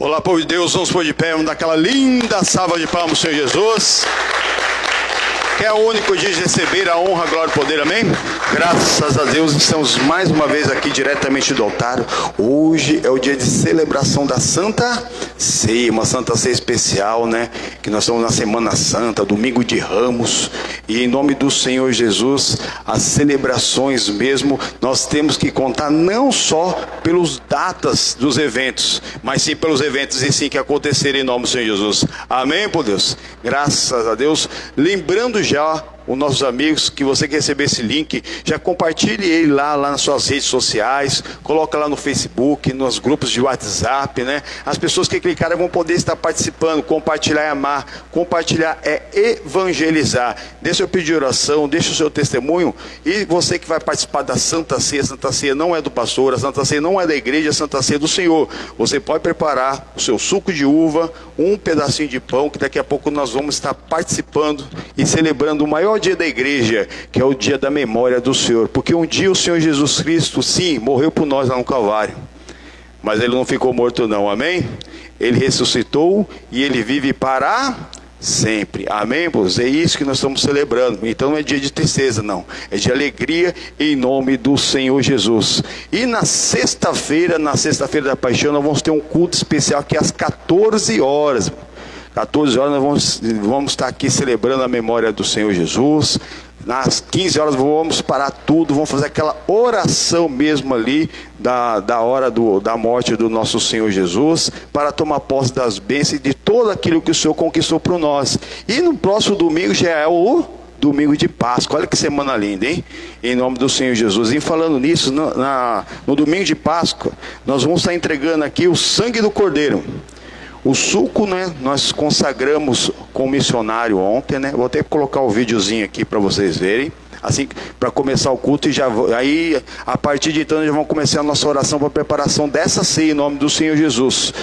Olá, povo de Deus, vamos pôr de pé, vamos dar aquela linda salva de palmas, Senhor Jesus. Que é o único dia de receber a honra, a glória e o poder, amém? Graças a Deus, estamos mais uma vez aqui diretamente do altar. Hoje é o dia de celebração da Santa Ceia, uma Santa Ceia especial, né? Que nós estamos na Semana Santa, Domingo de Ramos. E em nome do Senhor Jesus, as celebrações mesmo, nós temos que contar não só pelos datas dos eventos, mas sim pelos eventos em si que acontecerem em nome do Senhor Jesus. Amém, por Deus? Graças a Deus. Lembrando já os nossos amigos que você quer receber esse link, já compartilhe ele lá nas suas redes sociais, coloca lá no Facebook, nos grupos de WhatsApp, né? As pessoas que clicarem vão poder estar participando. Compartilhar é amar, compartilhar é evangelizar. Deixa eu pedir oração, deixa o seu testemunho. E você que vai participar da Santa Ceia não é do pastor, a Santa Ceia não é da igreja, a Santa Ceia é do Senhor. Você pode preparar o seu suco de uva, um pedacinho de pão, que daqui a pouco nós vamos estar participando e celebrando o maior dia da igreja, que é o dia da memória do Senhor, porque um dia o Senhor Jesus Cristo, sim, morreu por nós lá no Calvário, mas ele não ficou morto não, amém? Ele ressuscitou e ele vive para sempre, amém? Pois é isso que nós estamos celebrando. Então não é dia de tristeza não, é de alegria em nome do Senhor Jesus. E na sexta-feira da paixão, nós vamos ter um culto especial que é às 14 horas. 14 horas nós vamos estar aqui celebrando a memória do Senhor Jesus. Nas 15 horas vamos parar tudo, vamos fazer aquela oração mesmo ali da hora da morte do nosso Senhor Jesus, para tomar posse das bênçãos e de tudo aquilo que o Senhor conquistou por nós. E no próximo domingo já é o domingo de Páscoa. Olha que semana linda, hein? Em nome do Senhor Jesus. E falando nisso, no domingo de Páscoa, nós vamos estar entregando aqui o sangue do Cordeiro. O suco, né, nós consagramos com o missionário ontem, né? Vou até colocar o videozinho aqui para vocês verem, assim, para começar o culto. E aí, a partir de então, já vamos começar a nossa oração para a preparação dessa ceia em nome do Senhor Jesus.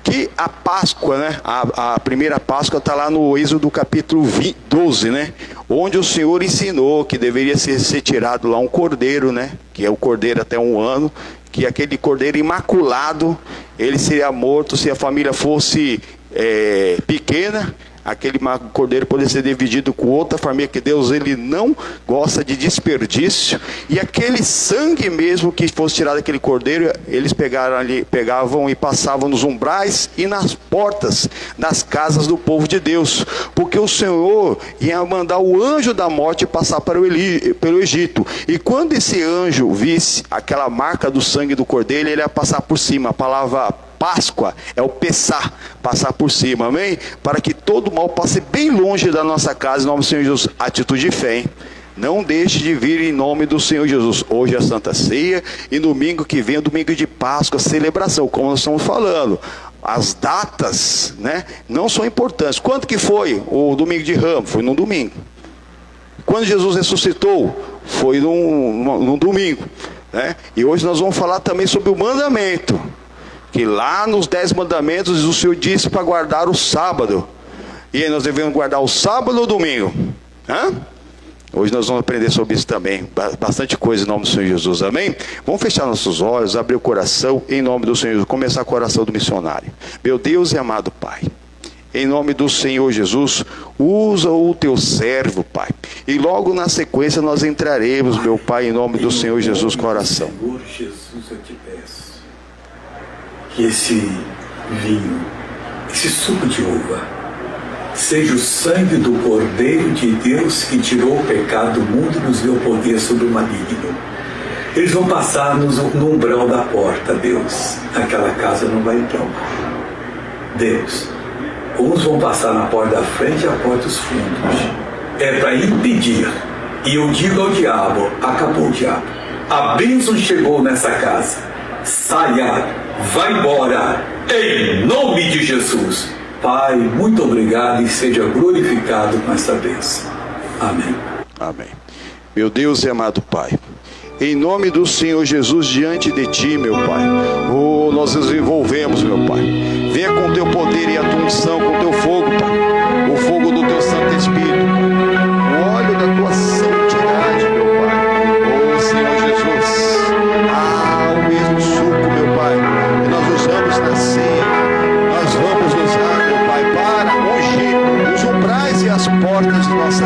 Que a Páscoa, né, a primeira Páscoa está lá no Êxodo capítulo 12, né? Onde o Senhor ensinou que deveria ser tirado lá um cordeiro, né? Que é o cordeiro até 1 ano, que aquele cordeiro imaculado, ele seria morto se a família fosse pequena. Aquele cordeiro poderia ser dividido com outra família, que Deus ele não gosta de desperdício. E aquele sangue mesmo que fosse tirado daquele cordeiro, eles pegavam e passavam nos umbrais e nas portas das casas do povo de Deus, porque o Senhor ia mandar o anjo da morte passar pelo Egito. E quando esse anjo visse aquela marca do sangue do cordeiro, ele ia passar por cima. A palavra Páscoa é o passar por cima, amém? Para que todo mal passe bem longe da nossa casa, em nome do Senhor Jesus. Atitude de fé, hein? Não deixe de vir em nome do Senhor Jesus. Hoje é a Santa Ceia e domingo que vem é o domingo de Páscoa, celebração, como nós estamos falando. As datas, né, não são importantes. Quanto que foi o domingo de Ramos? Foi num domingo. Quando Jesus ressuscitou? Foi num domingo, né? E hoje nós vamos falar também sobre o mandamento, que lá nos 10 mandamentos o Senhor disse para guardar o sábado. E aí nós devemos guardar o sábado ou o domingo? Hoje nós vamos aprender sobre isso também. Bastante coisa em nome do Senhor Jesus, amém? Vamos fechar nossos olhos, abrir o coração em nome do Senhor Jesus. Começar com a oração do missionário. Meu Deus e amado Pai, em nome do Senhor Jesus, usa o teu servo, Pai. E logo na sequência nós entraremos, meu Pai, em nome do Senhor Jesus com a oração. Senhor Jesus, eu te peço que esse vinho, esse suco de uva, seja o sangue do Cordeiro de Deus que tirou o pecado do mundo e nos deu poder sobre o maligno. Eles vão passar no umbral da porta, Deus. Aquela casa não vai entrar. Deus, uns vão passar na porta da frente e a porta dos fundos. É para impedir. E eu digo ao diabo, acabou o diabo. A bênção chegou nessa casa. Saia, vai embora, em nome de Jesus. Pai, muito obrigado e seja glorificado com essa bênção. Amém. Amém. Meu Deus e amado Pai, em nome do Senhor Jesus, diante de Ti, meu Pai, nós nos envolvemos, meu Pai. Venha com o Teu poder e a Tua unção, com o Teu fogo, Pai. O fogo do Teu Santo Espírito, o óleo da Tua santidade, meu Pai. Senhor Jesus, o mesmo suco, meu Pai, que nós usamos na ceia.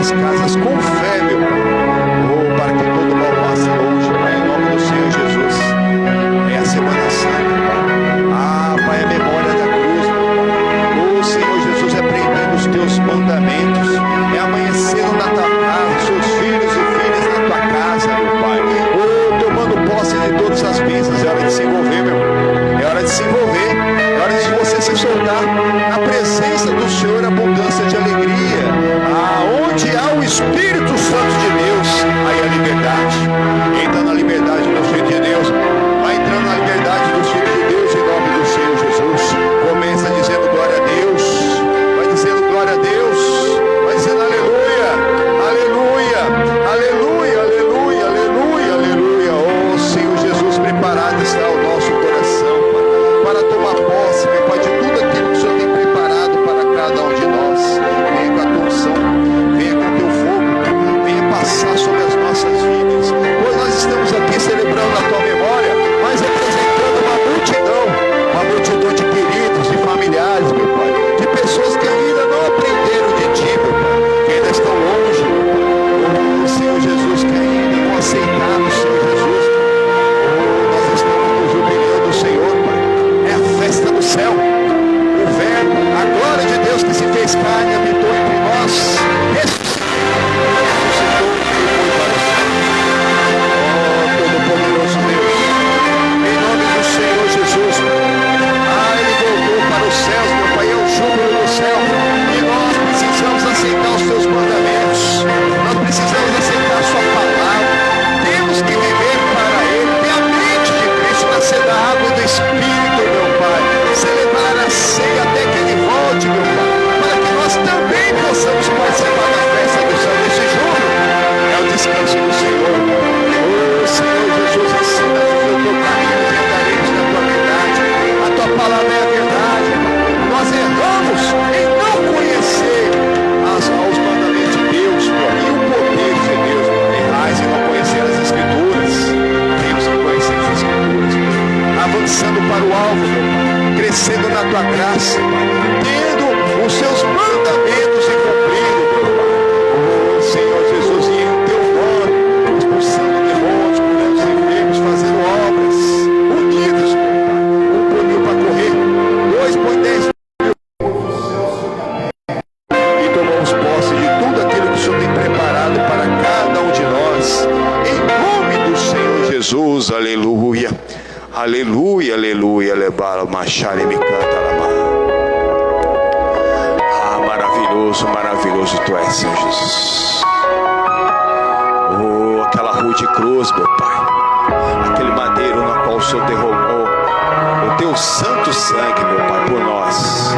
nossas casas com fé, meu Pai. Oh, para que todo mal passe longe, Pai, em nome do Senhor Jesus. É a Semana Santa, Pai. Ah, Pai, é a memória da cruz, meu Pai. Oh, Senhor Jesus, é aprendendo os teus mandamentos. É amanhecendo na tua casa, seus filhos e filhas na tua casa, meu Pai. Oh, tomando posse de todas as bênçãos. É hora de se envolver, meu Pai. É hora de se envolver. É hora de você se soltar. Na presença do Senhor, abundância de alegria. Aonde há o Espírito Santo de Deus, aí a liberdade. Entra na liberdade do Filho de Deus. Vai entrando na liberdade do Filho de Deus em nome do Senhor Jesus. Começa dizendo glória a Deus. Vai dizendo glória a Deus. Vai dizendo aleluia. Aleluia. Aleluia. Aleluia. Aleluia. Aleluia. Oh Senhor Jesus, preparado está o nosso coração, Pai, para tomar posse, meu Pai, de tudo aquilo que o Senhor tem preparado para cada um de nós. Venha com a tua unção, venha com o teu fogo, venha passar sobre as nossas vidas. Pois nós estamos aqui celebrando a tua memória, mas representando uma multidão de queridos e familiares, meu Pai, de pessoas que ainda não aprenderam de ti, meu Pai, que ainda estão longe, meu Pai. Oh Senhor Jesus, que ainda não aceitaram o Senhor Jesus. Oh, nós estamos no jubileu do Senhor, Pai. É a festa do céu. O Verbo, a glória de Deus que se fez carne, habitou entre nós, ressuscitou e foi para o céu. Oh, Todo-Poderoso Deus, em nome do Senhor Jesus, Ele voltou para os céus, meu Pai, é o júbilo do céu, e nós precisamos aceitar os teus mandamentos, nós precisamos aceitar a sua palavra, temos que viver para Ele, ter a mente de Cristo, nascer da água e do Espírito, meu Pai, celebrar a ceia até que Ele volte, meu Pai, para que nós também possamos participar da festa do céu desse júbilo. É o descanso do Senhor. Oh Senhor Jesus, ensina-nos o teu caminho e andaremos na tua verdade. A tua palavra é a verdade. Nós erramos em não conhecer os mandamentos de Deus, meu, e o poder de Deus. Errais em não conhecer as Escrituras. Temos que conhecer as Escrituras, avançando para o alvo, meu Pai, crescendo na tua graça, Pai, tendo os seus mandamentos e cumprindo, meu Pai. Oh Senhor Jesus, e em teu nome, expulsando demônios, curando os enfermos, fazendo obras, unidos, meu Pai. 1 por 1000 para correr, 2 por 10 mil. E tomamos posse de tudo aquilo que o Senhor tem preparado para cada um de nós, em nome do Senhor Jesus. Aleluia. Aleluia, aleluia, lebala, machare, me canta, lama. Ah, maravilhoso, maravilhoso tu és, Senhor Jesus. Oh, aquela rude cruz, meu Pai, aquele madeiro na qual o Senhor derramou o teu santo sangue, meu Pai, por nós.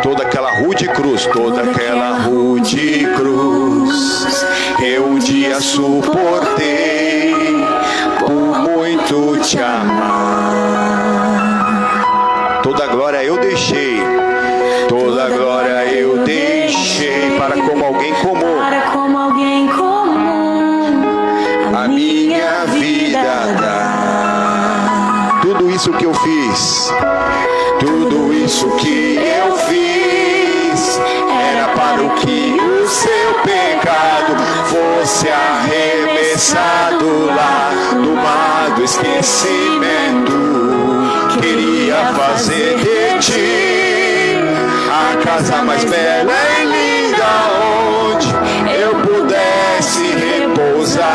Toda aquela rude cruz, toda aquela rude cruz, eu um dia suportei, por muito te amar. Toda glória eu deixei, toda glória eu deixei, para como alguém comum, a minha vida dá. Tudo isso que eu fiz, tudo isso que eu fiz, era para o que o seu pecado fosse arremessado lá no mar do esquecimento. Queria fazer de ti a casa mais bela e linda, onde eu pudesse repousar.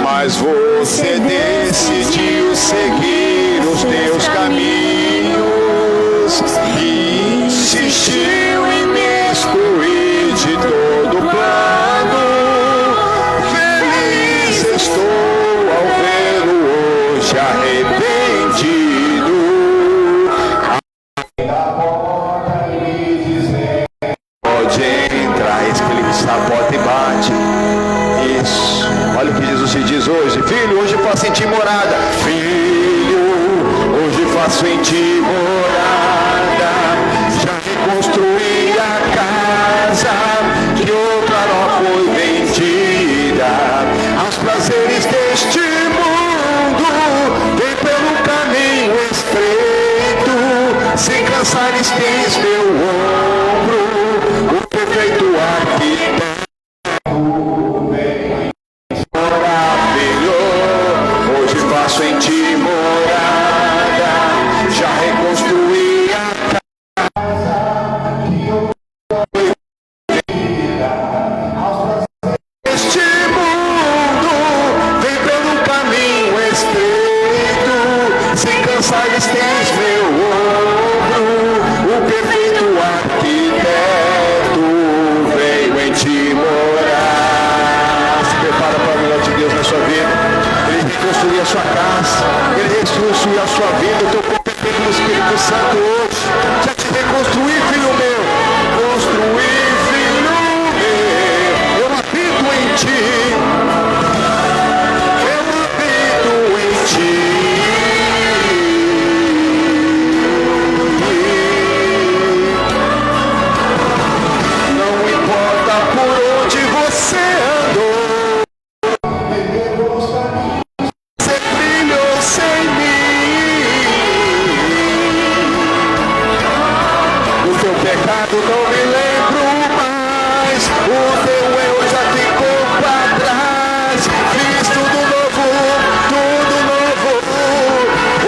Mas você decidiu seguir os teus caminhos e insistiu em me excluir de todo plano. Feliz estou ao vê-lo hoje arrependido. Pode entrar, eis que ele está à porta e bate. Isso. Olha o que Jesus te diz hoje: filho, hoje faço em ti morada. Filho, hoje faço em ti morada. Já reconstruí a casa que outrora foi vendida aos prazeres deste mundo. Vem pelo caminho estreito, sem cansares tens meu ombro. O perfeito reconstruir a sua casa, Ele reconstruir a sua vida, o teu corpo é feito no Espírito Santo hoje. Já te reconstruir, filho meu. Construir, filho meu. Eu habito em ti. Eu habito em ti. Você andou, você brilhou sem mim. O teu pecado não me lembro mais, o teu eu já ficou para trás. Fiz tudo novo,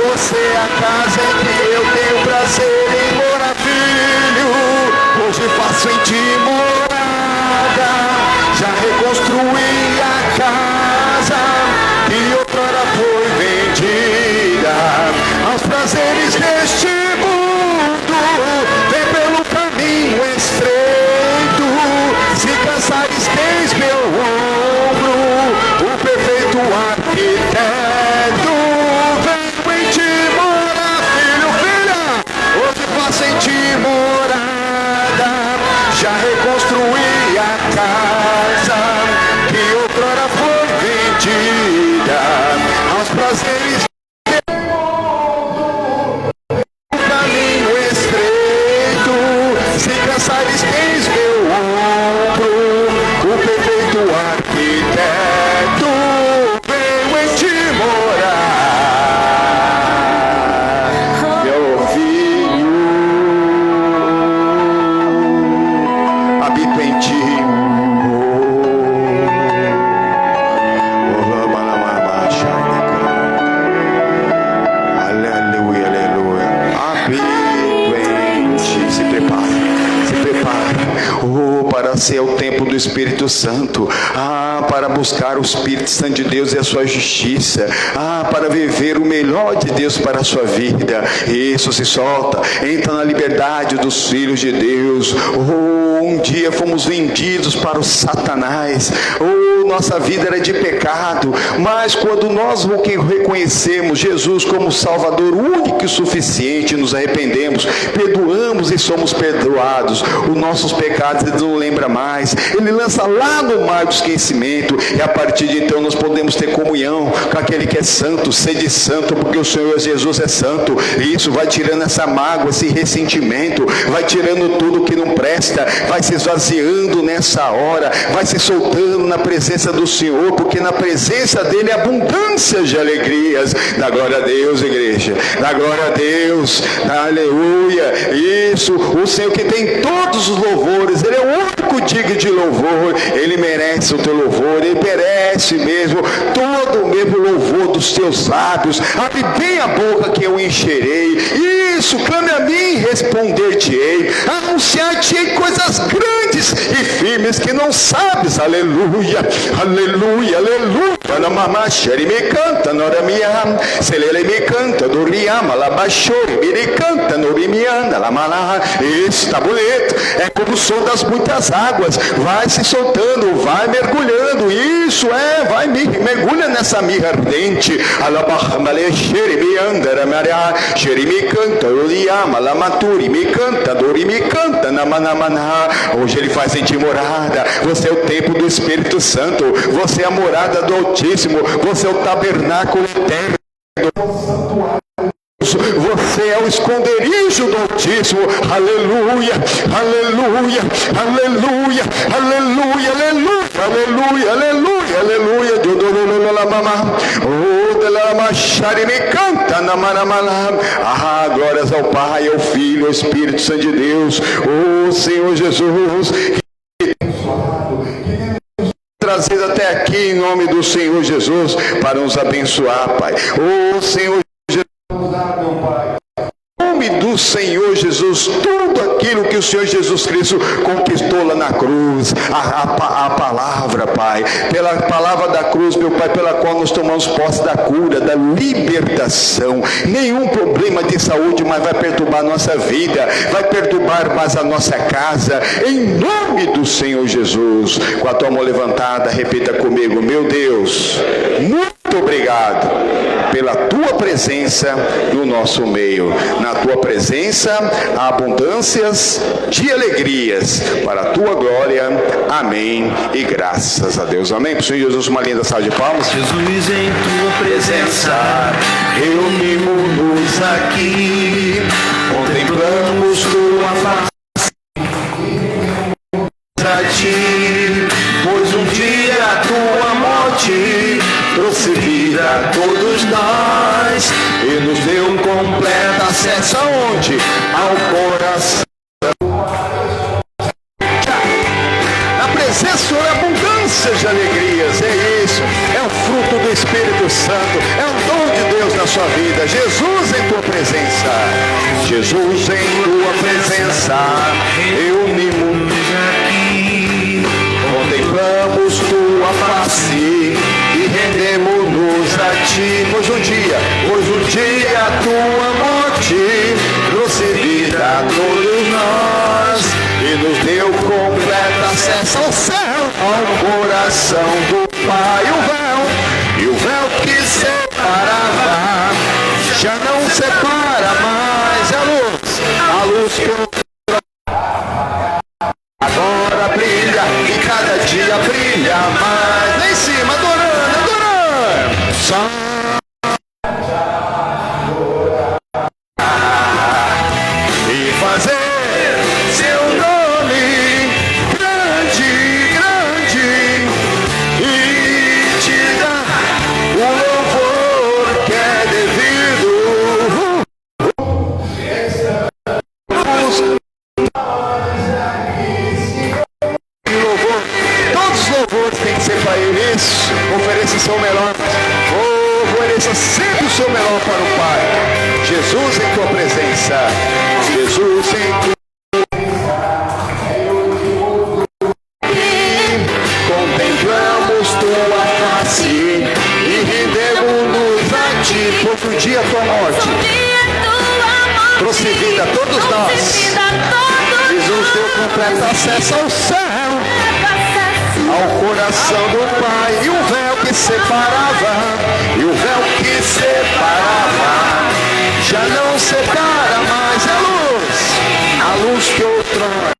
você é a casa em que eu tenho prazer em morar, filho. Hoje faço em ti morada. Já reconstruí a casa que outrora foi vendida aos prazeres deste mundo. Vem pelo caminho estreito, se cansares tens meu ombro, o perfeito arquiteto. Venho em ti morar, filho, filha, hoje faço em ti morada. Já reconstruí a casa que outrora foi vendida aos prazeres do caminho estreito. Se cansares tens meu ombro, o perfeito arquiteto. Venho em ti morar, meu filho. Habito em ti. Aleluia, aleluia. Habito em ti. Se prepare. Oh, para ser o tempo do Espírito Santo. Para buscar o Espírito Santo de Deus e a sua justiça. Para viver o melhor de Deus para a sua vida. Isso, se solta. Entra na liberdade dos filhos de Deus. Um dia fomos vendidos para o Satanás. Nossa vida era de pecado, mas quando nós reconhecemos Jesus como Salvador único e suficiente, nos arrependemos, perdoamos e somos perdoados. Os nossos pecados Ele não lembra mais. Ele lança lá no mar do esquecimento, e a partir de então nós podemos ter comunhão com aquele que é santo, sede santo, porque o Senhor Jesus é santo. E isso vai tirando essa mágoa, esse ressentimento, vai tirando tudo que não presta, vai se esvaziando nessa hora, vai se soltando na presença do Senhor, porque na presença dele é abundância de alegrias. Dá glória a Deus, igreja, dá glória a Deus, aleluia. Isso, o Senhor que tem todos os louvores, Ele é o único digno de louvor. Ele merece o teu louvor, Ele merece mesmo todo o mesmo louvor dos teus lábios. Abre bem a boca que eu encherei. Isso, clame a mim, responder-te-ei, anunciar-te-ei coisas grandes e firmes que não sabes. Aleluia, aleluia, aleluia. Panamama, xeri me canta, nora minha, selele me canta, do riama, la baixore, me canta, no rimianda, la malá. Esse tabuleto é como o som das muitas águas, vai se soltando, vai mergulhando. Isso vai, mergulha nessa mirra ardente. Alabahmale, xeri me anda, maria, xeri me canta, do riama, la maturi, me canta, do me canta, na manamana. Hoje Ele faz em ti morada. Você é o templo do Espírito Santo, você é a morada do Altíssimo, você é o tabernáculo eterno, você é o esconderijo do Altíssimo. Aleluia, aleluia, aleluia, aleluia, aleluia, aleluia, aleluia, aleluia. Glórias ao Pai, ao Filho, ao Espírito Santo de Deus. Senhor Jesus, trazido até aqui em nome do Senhor Jesus para nos abençoar, Pai. Senhor Jesus, em nome do Senhor Jesus, tudo aquilo que o Senhor Jesus Cristo conquistou lá na cruz, a palavra, Pai, pela palavra da cruz, meu Pai, pela qual nós tomamos posse da cura, da libertação. Nenhum problema de saúde mais vai perturbar a nossa vida, vai perturbar mais a nossa casa, em nome do Senhor Jesus. Com a tua mão levantada, repita comigo: meu Deus, muito muito obrigado pela tua presença no nosso meio. Na tua presença há abundâncias de alegrias para a tua glória. Amém e graças a Deus. Amém. Para o Senhor Jesus, uma linda salva de palmas. Jesus, em tua presença reunimos-nos aqui, contemplamos tua face a ti, pois um dia a tua morte trouxe vida a todos nós e nos deu um completo acesso aonde? Ao coração. Na presença é abundância de alegrias, é isso, é o fruto do Espírito Santo, é o dom de Deus na sua vida. Jesus em tua presença, Jesus em tua presença, reunimos aqui, contemplamos tua face e rendemos-nos a ti, pois um dia a tua morte trouxe vida a todos nós e nos deu completo acesso ao céu, ao coração do Pai. E o véu que separava já não separa mais. A luz que agora brilha e cada dia brilha mais. Lá em cima, adorando. Só e fazer seu nome grande e te dar o louvor que é devido. E louvor, todos os louvores têm que ser para Ele. Isso, ofereça o seu melhor. Ofereça sempre o seu melhor para o Pai. Jesus em tua presença, Jesus em tua contemplamos tua face e rendemos-nos a ti, por um dia a tua morte trouxe vida a todos nós. Jesus deu completo acesso ao céu, ao coração do Pai. E o véu que separava, já não separa mais. A luz que outrora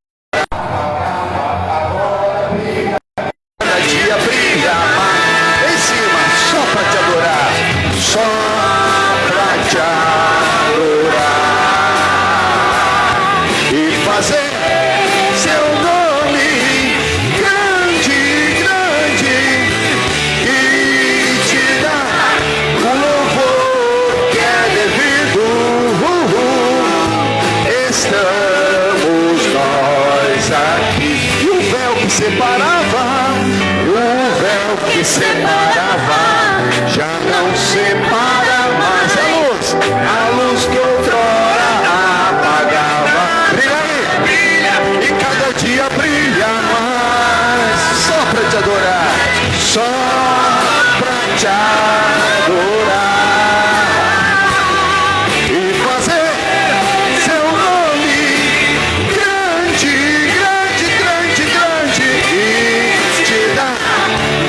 cada dia brilha mais. Em cima, só para te adorar, só para te adorar e fazer seu nome grande e te dar o louvor que é devido. Estamos nós aqui. E o véu que separava, já não separa mais. A luz que outrora apagava, brilha e cada dia brilha mais. Só para te adorar, só para te adorar e fazer seu nome grande e te dar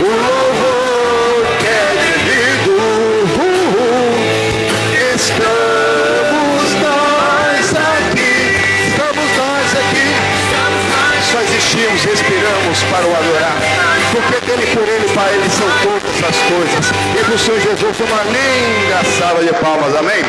o louvor que é devido. Estamos nós aqui, só existimos, respiramos para o adorar, porque dele, por ele, para ele são todas as coisas. E para o Senhor Jesus uma linda salva de palmas, amém?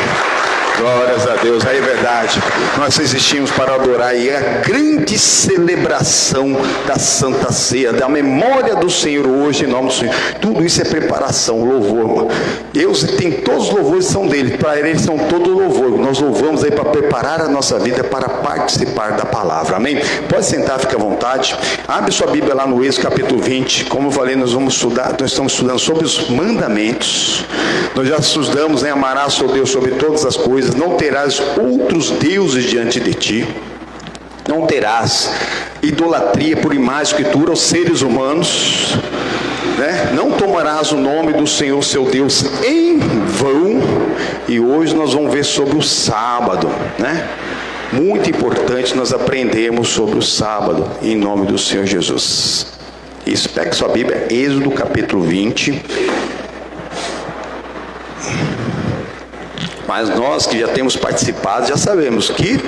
Glórias a Deus, aí é verdade. Nós existimos para adorar, e a grande celebração da Santa Ceia, da memória do Senhor hoje, em nome do Senhor. Tudo isso é preparação, louvor, irmão. Deus tem todos os louvores são dele, para ele são todo louvor. Nós louvamos aí para preparar a nossa vida para participar da palavra, amém? Pode sentar, fica à vontade. Abre sua Bíblia lá no Êxodo capítulo 20. Como eu falei, nós estamos estudando sobre os mandamentos. Nós já estudamos, né? Amarás o Deus sobre todas as coisas, não terás outros deuses diante de ti, não terás idolatria por imagem, escritura aos seres humanos, né? Não tomarás o nome do Senhor seu Deus em vão. E hoje nós vamos ver sobre o sábado, né? Muito importante nós aprendemos sobre o sábado, em nome do Senhor Jesus. Isso, pegue sua Bíblia, Êxodo capítulo 20. Mas nós que já temos participado, já sabemos que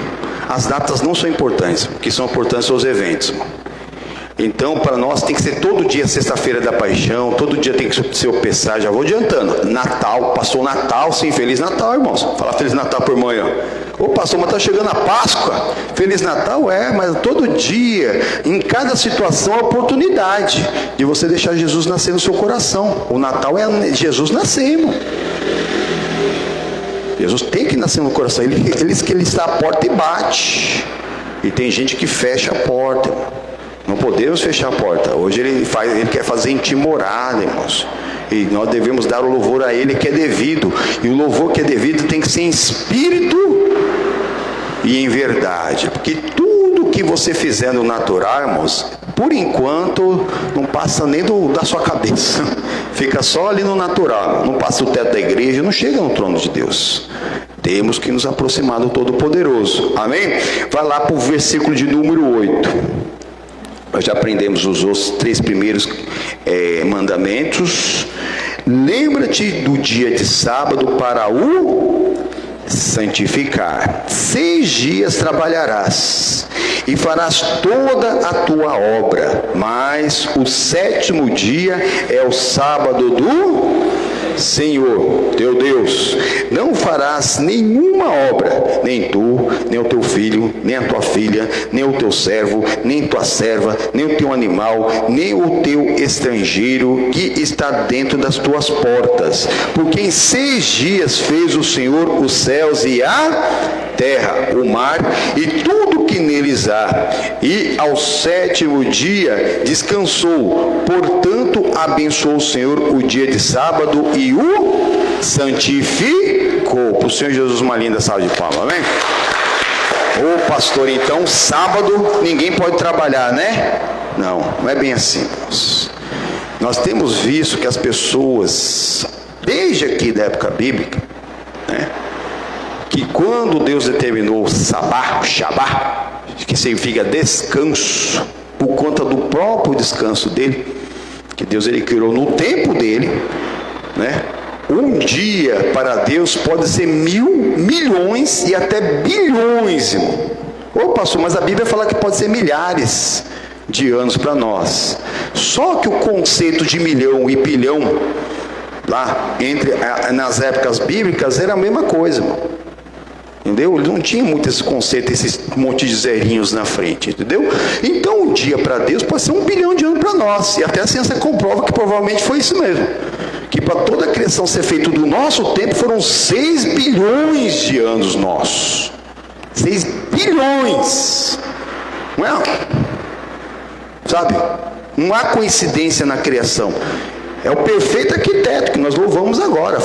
as datas não são importantes, o que são importantes são os eventos. Então, para nós tem que ser todo dia sexta-feira da paixão, todo dia tem que ser o Pessar, já vou adiantando. Natal, passou o Natal, sim, Feliz Natal, irmãos. Fala Feliz Natal por manhã. Ô pastor, mas está chegando a Páscoa. Feliz Natal mas todo dia, em cada situação, a oportunidade de você deixar Jesus nascer no seu coração. O Natal é Jesus nascer, irmão. Jesus tem que nascer no coração. Ele diz que ele está à porta e bate. E tem gente que fecha a porta. Não podemos fechar a porta. Hoje ele quer fazer em ti morada, irmãos. E nós devemos dar o louvor a ele que é devido. E o louvor que é devido tem que ser em espírito e em verdade. Porque tudo que você fizer no natural, irmãos, por enquanto não passa nem da sua cabeça. Fica só ali no natural. Não passa o teto da igreja, não chega no trono de Deus. Temos que nos aproximar do Todo-Poderoso. Amém? Vai lá para o versículo de número 8. Nós já aprendemos os outros 3 primeiros mandamentos. Lembra-te do dia de sábado para o santificar. 6 dias trabalharás e farás toda a tua obra, mas o 7º dia é o sábado do Senhor, teu Deus. Não farás nenhuma obra, nem tu, nem o teu filho, nem a tua filha, nem o teu servo, nem tua serva, nem o teu animal, nem o teu estrangeiro que está dentro das tuas portas. Porque em 6 dias fez o Senhor os céus e a terra, o mar e tudo que neles há. E ao 7º dia descansou. Portanto, abençoou o Senhor o dia de sábado e o santificou. Para o Senhor Jesus uma linda salva de palmas, amém? Ô pastor, então sábado ninguém pode trabalhar, né? Não é bem assim, irmãos. Nós temos visto que as pessoas, desde aqui da época bíblica, né, que quando Deus determinou o sabá, o shabá, que significa descanso, por conta do próprio descanso dele, que Deus ele criou no tempo dele, né? Um dia para Deus pode ser 1.000, milhões e até bilhões, irmão. Ô pastor, mas a Bíblia fala que pode ser milhares de anos para nós. Só que o conceito de milhão e bilhão, lá, nas épocas bíblicas, era a mesma coisa, irmão. Entendeu? Ele não tinha muito esse conceito, esses monte de zerinhos na frente, entendeu? Então um dia para Deus pode ser 1 bilhão de anos para nós. E até a ciência comprova que provavelmente foi isso mesmo. Que para toda a criação ser feita do nosso tempo foram 6 bilhões de anos nossos. 6 bilhões. Não é? Sabe? Não há coincidência na criação. É o perfeito arquiteto que nós louvamos agora.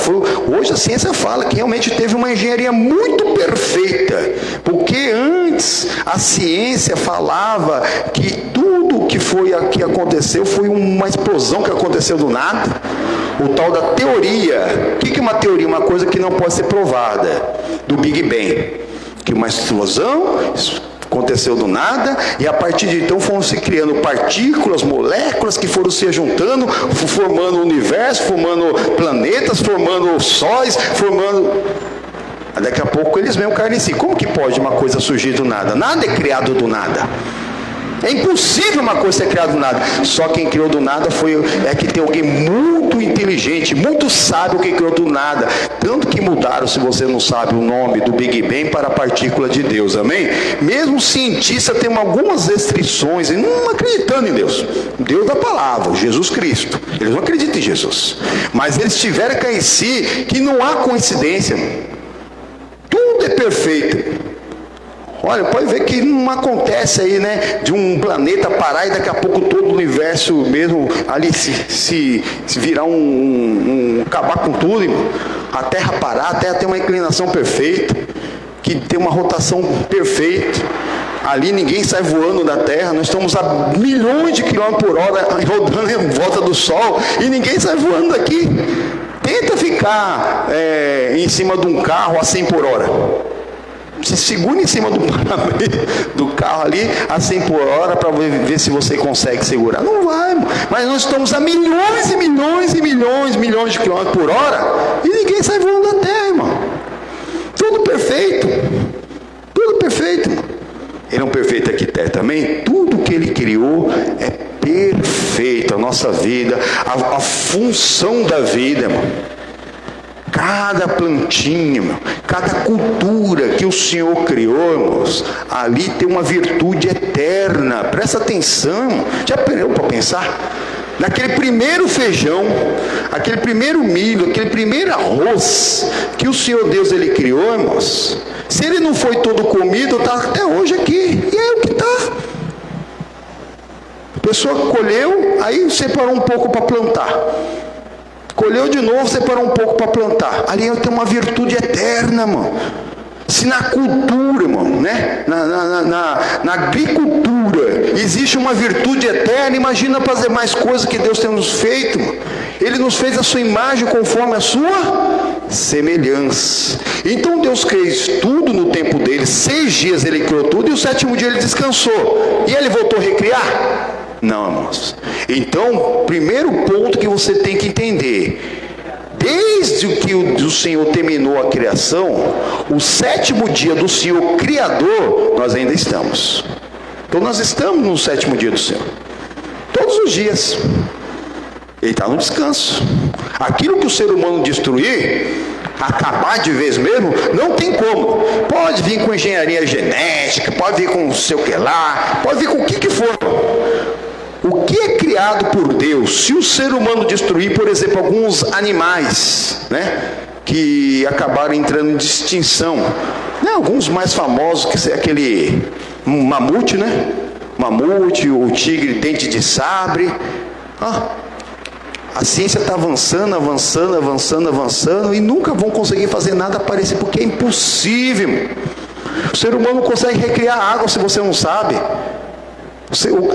Hoje a ciência fala que realmente teve uma engenharia muito perfeita. Porque antes a ciência falava que tudo que aconteceu foi uma explosão que aconteceu do nada. O tal da teoria. O que é uma teoria? Uma coisa que não pode ser provada. Do Big Bang. Que uma explosão aconteceu do nada, e a partir de então foram se criando partículas, moléculas que foram se juntando, formando o universo, formando planetas, formando sóis, formando... Daqui a pouco eles mesmos caem em si. Como que pode uma coisa surgir do nada? Nada é criado do nada. É impossível uma coisa ser criada do nada. Só quem criou do nada é que tem alguém muito inteligente, muito sábio que criou do nada. Tanto que mudaram, se você não sabe, o nome do Big Bang para a partícula de Deus, amém? Mesmo cientista tem algumas restrições, e não acreditando em Deus. Deus da palavra, Jesus Cristo. Eles não acreditam em Jesus. Mas eles tiveram que cair em si que não há coincidência. Tudo é perfeito. Olha, pode ver que não acontece aí, né, de um planeta parar e daqui a pouco todo o universo mesmo ali se virar acabar com tudo, irmão. A Terra parar, a Terra tem uma inclinação perfeita, que tem uma rotação perfeita. Ali ninguém sai voando da Terra, nós estamos a milhões de quilômetros por hora rodando em volta do Sol e ninguém sai voando daqui. Tenta ficar em cima de um carro a 100 por hora. Se segura em cima do carro ali a 100 por hora para ver se você consegue segurar. Não vai, mas nós estamos a milhões e milhões e milhões de quilômetros por hora e ninguém sai voando da Terra, irmão. perfeito. Tudo perfeito. Ele é um perfeito arquiteto também. Tudo que ele criou é perfeito. A nossa vida, a função da vida, irmão. Cada plantinha, irmão, cada cultura que o Senhor criou, irmãos, ali tem uma virtude eterna. Presta atenção, irmão. Já parou para pensar? Naquele primeiro feijão, aquele primeiro milho, aquele primeiro arroz que o Senhor Deus ele criou, irmãos. Se ele não foi todo comido, está até hoje aqui. E é o que está. A pessoa colheu, aí separou um pouco para plantar. Colheu de novo, separou um pouco para plantar. Ali tem uma virtude eterna, irmão. Se na cultura, irmão, né? na agricultura existe uma virtude eterna, imagina para as demais coisas que Deus tem nos feito, irmão. Ele nos fez a sua imagem conforme a sua semelhança. Então Deus fez tudo no tempo dele. 6 dias ele criou tudo e o 7º dia ele descansou. E ele voltou a recriar? Não, irmãos. Então, primeiro ponto que você tem que entender: desde que o Senhor terminou a criação, o 7º dia do Senhor Criador, nós ainda estamos. Então nós estamos no 7º dia do Senhor. Todos os dias. Ele está no descanso. Aquilo que o ser humano destruir, acabar de vez mesmo, não tem como. Pode vir com engenharia genética, pode vir com não sei o que lá, pode vir com o que for. O que é criado por Deus, se o ser humano destruir, por exemplo, alguns animais, né, que acabaram entrando em extinção, né, alguns mais famosos, que é aquele mamute, né, mamute, o tigre dente de sabre. A ciência está avançando e nunca vão conseguir fazer nada parecido, porque é impossível. O ser humano não consegue recriar água, se você não sabe.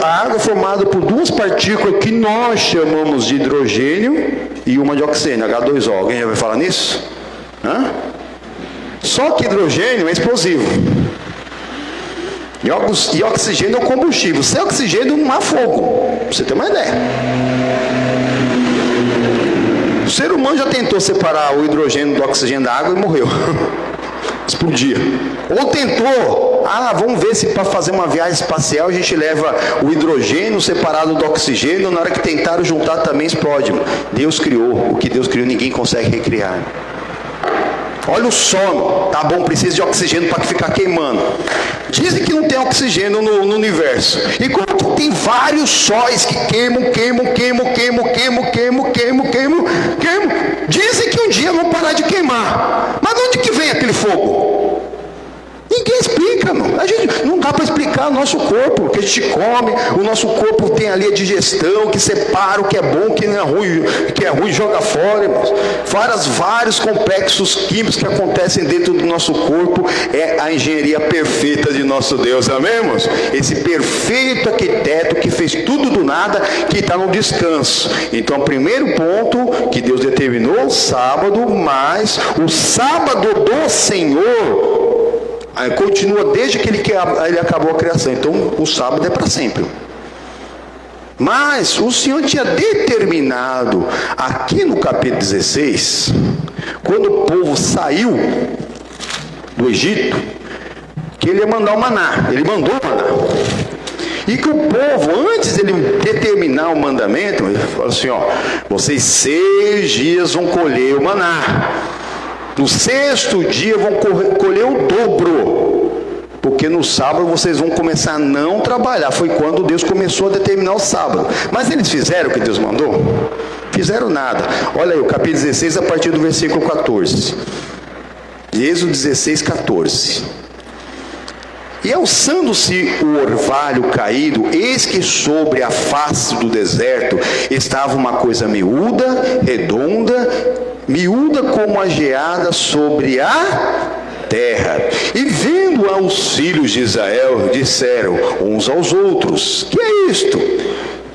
A água é formada por 2 partículas que nós chamamos de hidrogênio e uma de oxigênio, H2O. Alguém já vai falar nisso? Só que hidrogênio é explosivo. E oxigênio é o combustível. Sem oxigênio não há fogo. Pra você ter uma ideia. O ser humano já tentou separar o hidrogênio do oxigênio da água e morreu. Explodia. Ou tentou, vamos ver se para fazer uma viagem espacial a gente leva o hidrogênio separado do oxigênio, na hora que tentaram juntar também explode. Deus criou, o que Deus criou ninguém consegue recriar. Olha o sol, tá bom, precisa de oxigênio para ficar queimando. Dizem que não tem oxigênio no universo. E como tem vários sóis que queimam. Dizem que um dia vão parar de queimar. Mas de onde que vem aquele fogo? Ninguém explica, não. A gente não dá para explicar o nosso corpo, o que a gente come. O nosso corpo tem ali a digestão que separa o que é bom, o que não é ruim, joga fora, irmãos. Vários complexos químicos que acontecem dentro do nosso corpo. É a engenharia perfeita de nosso Deus, amém, irmãos? Esse perfeito arquiteto que fez tudo do nada, que está no descanso. Então, o primeiro ponto que Deus determinou, o sábado, mas o sábado do Senhor continua desde que ele acabou a criação. Então o sábado é para sempre. Mas o Senhor tinha determinado aqui no capítulo 16, quando o povo saiu do Egito, que ele ia mandar o maná. Ele mandou o maná. E que o povo, antes de ele determinar o mandamento, ele falou assim: vocês 6 dias vão colher o maná. No 6º dia vão colher o dobro, porque no sábado vocês vão começar a não trabalhar. Foi quando Deus começou a determinar o sábado. Mas eles fizeram o que Deus mandou? Fizeram nada. Olha aí o capítulo 16 a partir do versículo 14. Êxodo 16, 14. E alçando-se o orvalho caído, eis que sobre a face do deserto estava uma coisa miúda, redonda, miúda como a geada sobre a terra. E vendo os filhos de Israel, disseram uns aos outros: que é isto?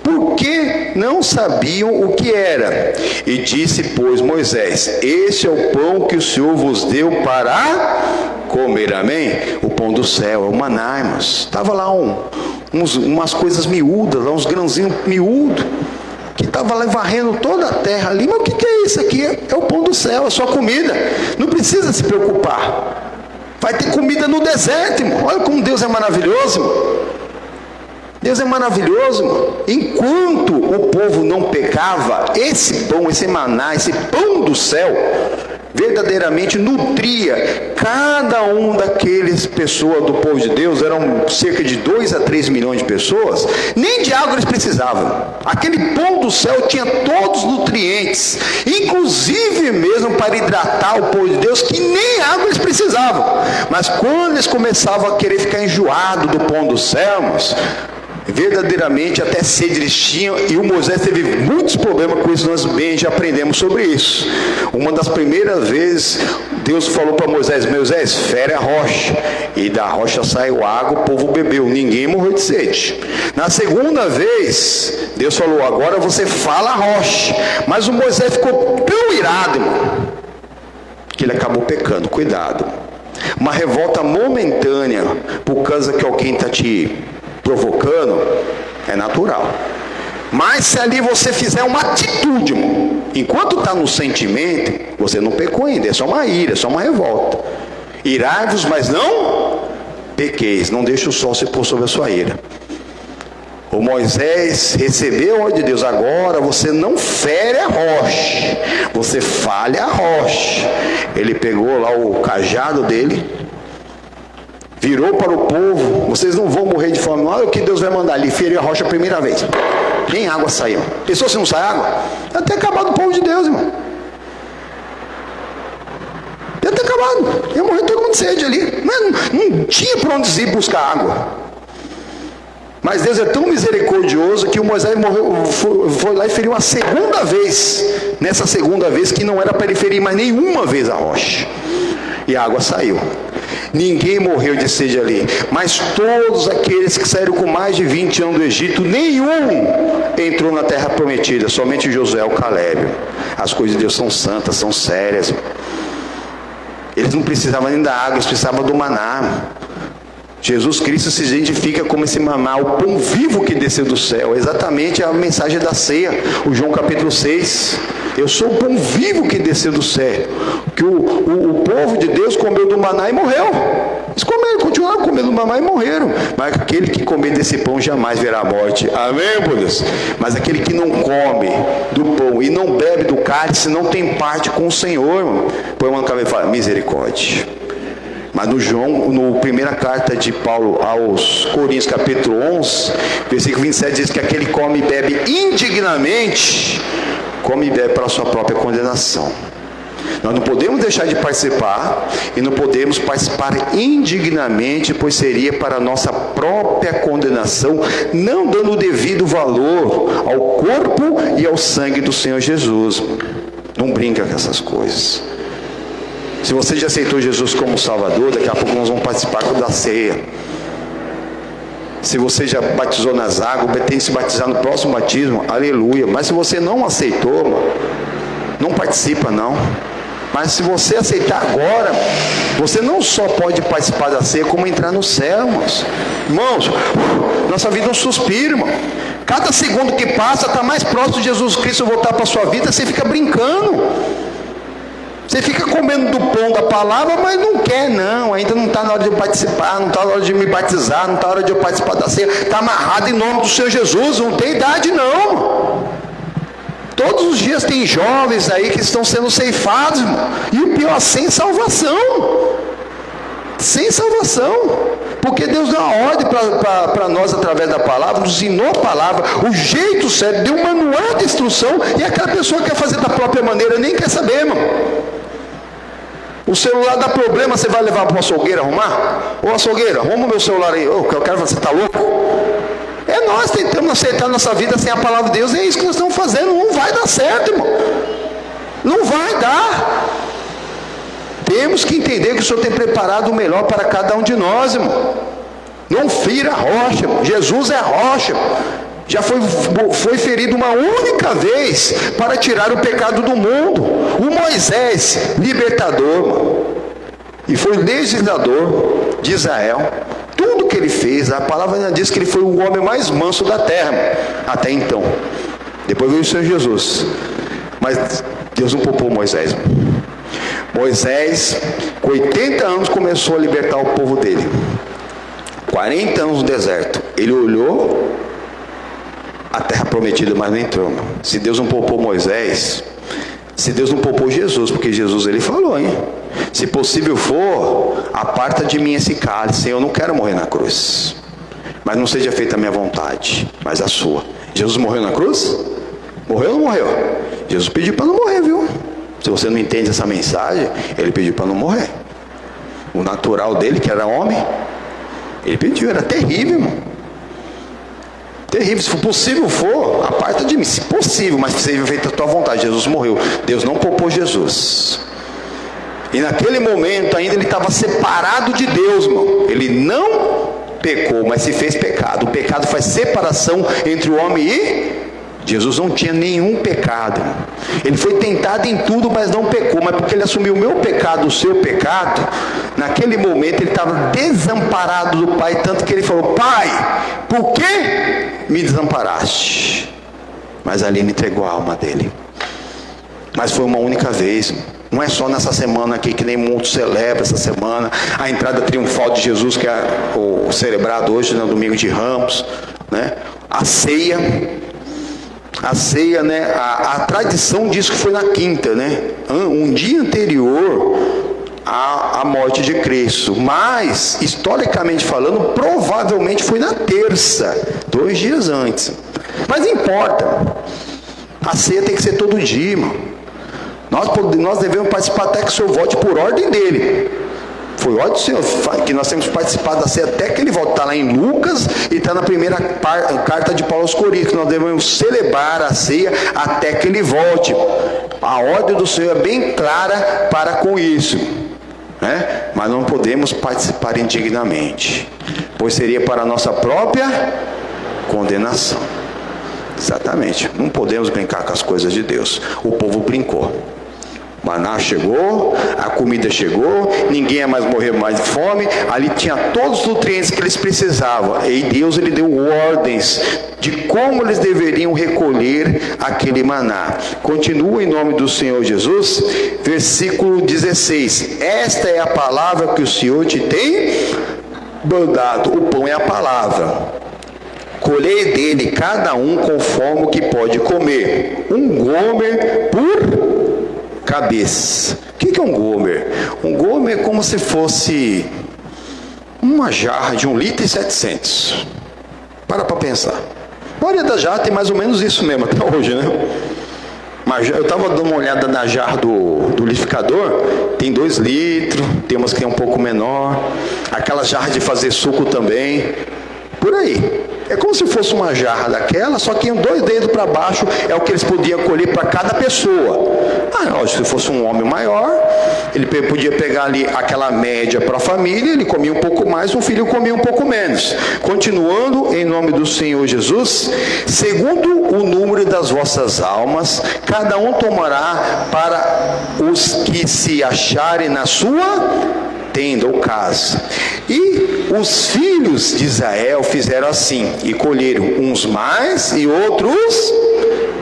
Porque não sabiam o que era. E disse, pois, Moisés: este é o pão que o Senhor vos deu para comer, amém? O pão do céu, é o maná, irmãos. Estava lá umas coisas miúdas, lá uns grãozinhos miúdos, que estava lá varrendo toda a terra ali. Mas o que é isso aqui? É o pão do céu, é sua comida. Não precisa se preocupar. Vai ter comida no deserto, irmão. Olha como Deus é maravilhoso, irmão. Deus é maravilhoso, irmão. Enquanto o povo não pecava, esse pão, esse maná, esse pão do céu, verdadeiramente nutria cada um daqueles pessoas do povo de Deus. Eram cerca de 2 a 3 milhões de pessoas. Nem de água eles precisavam. Aquele pão do céu tinha todos os nutrientes, inclusive mesmo para hidratar o povo de Deus, que nem água eles precisavam. Mas quando eles começavam a querer ficar enjoados do pão dos céus, verdadeiramente até sede eles tinham, e o Moisés teve muitos problemas com isso. Nós bem já aprendemos sobre isso. Uma das primeiras vezes Deus falou para Moisés: Moisés, fere a rocha, e da rocha saiu água, o povo bebeu, ninguém morreu de sede. Na segunda vez Deus falou: agora você fala a rocha. Mas o Moisés ficou tão irado, irmão, que ele acabou pecando. Cuidado, uma revolta momentânea por causa que alguém está te provocando é natural. Mas se ali você fizer uma atitude, irmão, enquanto está no sentimento, você não pecou ainda, é só uma ira, é só uma revolta. Irai-vos, mas não pequeis. Não deixe o sol se pôr sobre a sua ira. O Moisés recebeu a ordem de Deus: agora você não fere a rocha, você falha a rocha. Ele pegou lá o cajado dele, virou para o povo: vocês não vão morrer de fome. Olha o que Deus vai mandar. Ele feriu a rocha a primeira vez, nem água saiu. Pensou se não sai água? Ia ter acabado o povo de Deus, irmão. Ia ter acabado. Ia morrer todo mundo de sede ali. Mas não tinha para onde ir buscar água. Mas Deus é tão misericordioso que o Moisés foi lá e feriu a segunda vez. Nessa segunda vez, que não era para ele ferir mais nenhuma vez a rocha, e a água saiu. Ninguém morreu de sede ali, mas todos aqueles que saíram com mais de 20 anos do Egito, nenhum entrou na terra prometida, somente Josué e Caleb. As coisas de Deus são santas, são sérias. Eles não precisavam nem da água, eles precisavam do maná. Jesus Cristo se identifica como esse maná, o pão vivo que desceu do céu. Exatamente a mensagem da ceia, o João capítulo 6. Eu sou o pão vivo que desceu do céu. Que o povo de Deus comeu do maná e morreu. Eles comeram, continuaram comendo do maná e morreram. Mas aquele que comer desse pão jamais verá a morte. Amém, por Deus? Mas aquele que não come do pão e não bebe do cálice não tem parte com o Senhor. Põe uma cabeça e fala: misericórdia. Mas no João, na primeira carta de Paulo aos Coríntios, capítulo 11, versículo 27, diz que aquele que come e bebe indignamente, come e bebe para a sua própria condenação. Nós não podemos deixar de participar, e não podemos participar indignamente, pois seria para a nossa própria condenação, não dando o devido valor ao corpo e ao sangue do Senhor Jesus. Não brinca com essas coisas. Se você já aceitou Jesus como Salvador, daqui a pouco nós vamos participar da ceia. Se você já batizou nas águas, tem que se batizar no próximo batismo, aleluia. Mas se você não aceitou, não participa não. Mas se você aceitar agora, você não só pode participar da ceia, como entrar no céu, irmãos. Irmãos, nossa vida é um suspiro, irmão. Cada segundo que passa está mais próximo de Jesus Cristo voltar para a sua vida, você fica brincando. Você fica comendo do pão da palavra, mas não quer não, ainda não está na hora de eu participar, não está na hora de me batizar, não está na hora de eu participar da ceia. Está amarrado em nome do Senhor Jesus, não tem idade não. Todos os dias tem jovens aí que estão sendo ceifados, irmão. E o pior, sem salvação. Sem salvação. Porque Deus deu uma ordem para nós através da palavra, nos ensinou a palavra, o jeito certo, deu um manual de instrução, e aquela pessoa quer fazer da própria maneira, nem quer saber, irmão. O celular dá problema, você vai levar para uma açougueira arrumar? Ô açougueira, arruma o meu celular aí. Ô, eu quero, você está louco? É nós tentando aceitar nossa vida sem a palavra de Deus, e é isso que nós estamos fazendo. Não vai dar certo, irmão. Não vai dar. Temos que entender que o Senhor tem preparado o melhor para cada um de nós, irmão. Não fira a rocha, irmão. Jesus é a rocha, irmão. Já foi ferido uma única vez para tirar o pecado do mundo. O Moisés, libertador, irmão, e foi legislador de Israel. Tudo que ele fez, a palavra ainda diz que ele foi o homem mais manso da terra, irmão, até então. Depois veio o Senhor Jesus. Mas Deus não poupou Moisés, irmão. Moisés, com 80 anos, começou a libertar o povo dele. 40 anos no deserto. Ele olhou a terra prometida, mas não entrou. Se Deus não poupou Moisés, se Deus não poupou Jesus, porque Jesus ele falou, hein? Se possível for, aparta de mim esse cálice. Eu não quero morrer na cruz, mas não seja feita a minha vontade, mas a sua. Jesus morreu na cruz? Morreu ou não morreu? Jesus pediu para não morrer, viu? Se você não entende essa mensagem, ele pediu para não morrer. O natural dele, que era homem, ele pediu, era terrível, irmão. Terrível. Se for possível for, aparta de mim. Se possível, mas seja feita a tua vontade. Jesus morreu. Deus não poupou Jesus. E naquele momento ainda ele estava separado de Deus, irmão. Ele não pecou, mas se fez pecado. O pecado faz separação entre o homem e Jesus. Não tinha nenhum pecado. Ele foi tentado em tudo, mas não pecou. Mas porque ele assumiu o meu pecado, o seu pecado, naquele momento ele estava desamparado do Pai, tanto que ele falou: Pai, por que me desamparaste? Mas ali ele entregou a alma dele. Mas foi uma única vez. Não é só nessa semana aqui, que nem muitos celebram essa semana, a entrada triunfal de Jesus, que é o celebrado hoje, no domingo de Ramos, né? A ceia, né? A tradição diz que foi na quinta, né? Um dia anterior à morte de Cristo, mas historicamente falando, provavelmente foi na terça, 2 dias antes. Mas não importa, a ceia tem que ser todo dia, irmão. Nós devemos participar até que o Senhor volte por ordem dele. Foi ordem do Senhor que nós temos participado da ceia até que ele volte. Está lá em Lucas e está na primeira carta de Paulo aos Coríntios, que nós devemos celebrar a ceia até que ele volte. A ordem do Senhor é bem clara para com isso, né? Mas não podemos participar indignamente, pois seria para a nossa própria condenação. Exatamente, não podemos brincar com as coisas de Deus. O povo brincou. O maná chegou, a comida chegou, ninguém ia mais morrer mais de fome, ali tinha todos os nutrientes que eles precisavam, e Deus ele deu ordens de como eles deveriam recolher aquele maná. Continua em nome do Senhor Jesus, versículo 16: esta é a palavra que o Senhor te tem mandado. O pão é a palavra. Colhei dele cada um conforme o que pode comer, 1 gomer por cabeça. O que é um gomer? Um gomer é como se fosse uma jarra de 1,7 litros. Para pensar. A maioria da jarra tem mais ou menos isso mesmo até hoje, né? Mas eu estava dando uma olhada na jarra do liquidificador, tem 2 litros, tem umas que é um pouco menor, aquela jarra de fazer suco também, por aí. É como se fosse uma jarra daquela, só que 2 dedos para baixo é o que eles podiam colher para cada pessoa. Lógico, se fosse um homem maior, ele podia pegar ali aquela média para a família, ele comia um pouco mais, o filho comia um pouco menos. Continuando, em nome do Senhor Jesus, segundo o número das vossas almas, cada um tomará para os que se acharem na sua tenda ou casa. E os filhos de Israel fizeram assim, e colheram uns mais e outros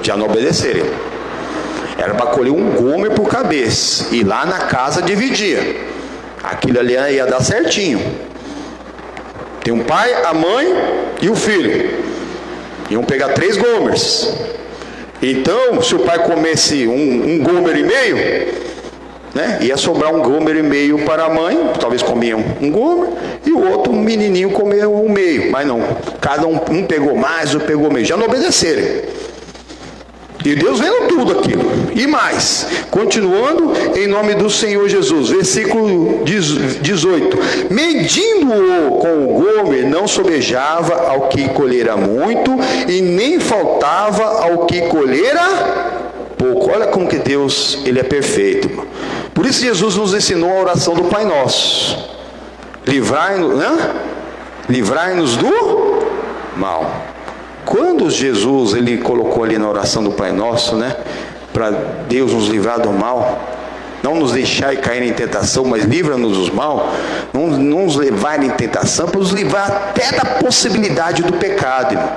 já não obedeceram. Era para colher 1 gomer por cabeça, e lá na casa dividia. Aquilo ali ia dar certinho. Tem um pai, a mãe e o filho. Iam pegar 3 gomers. Então, se o pai comesse um gomer e meio, né, ia sobrar 1 gomer e meio para a mãe, talvez comiam 1 gomer, e o outro, um menininho, comeu 1 meio, mas não, cada um pegou mais, outro pegou meio, já não obedeceram. E Deus vendo tudo aquilo, e mais, continuando em nome do Senhor Jesus, versículo 18, medindo-o com o gomer, não sobejava ao que colhera muito, e nem faltava ao que colhera pouco. Olha como que Deus, ele é perfeito, irmão. Por isso Jesus nos ensinou a oração do Pai Nosso: livrai-nos, né? Livrai-nos do mal. Quando Jesus ele colocou ali na oração do Pai Nosso, né, para Deus nos livrar do mal, não nos deixar cair em tentação, mas livra-nos do mal, não nos levar em tentação, para nos livrar até da possibilidade do pecado, irmão.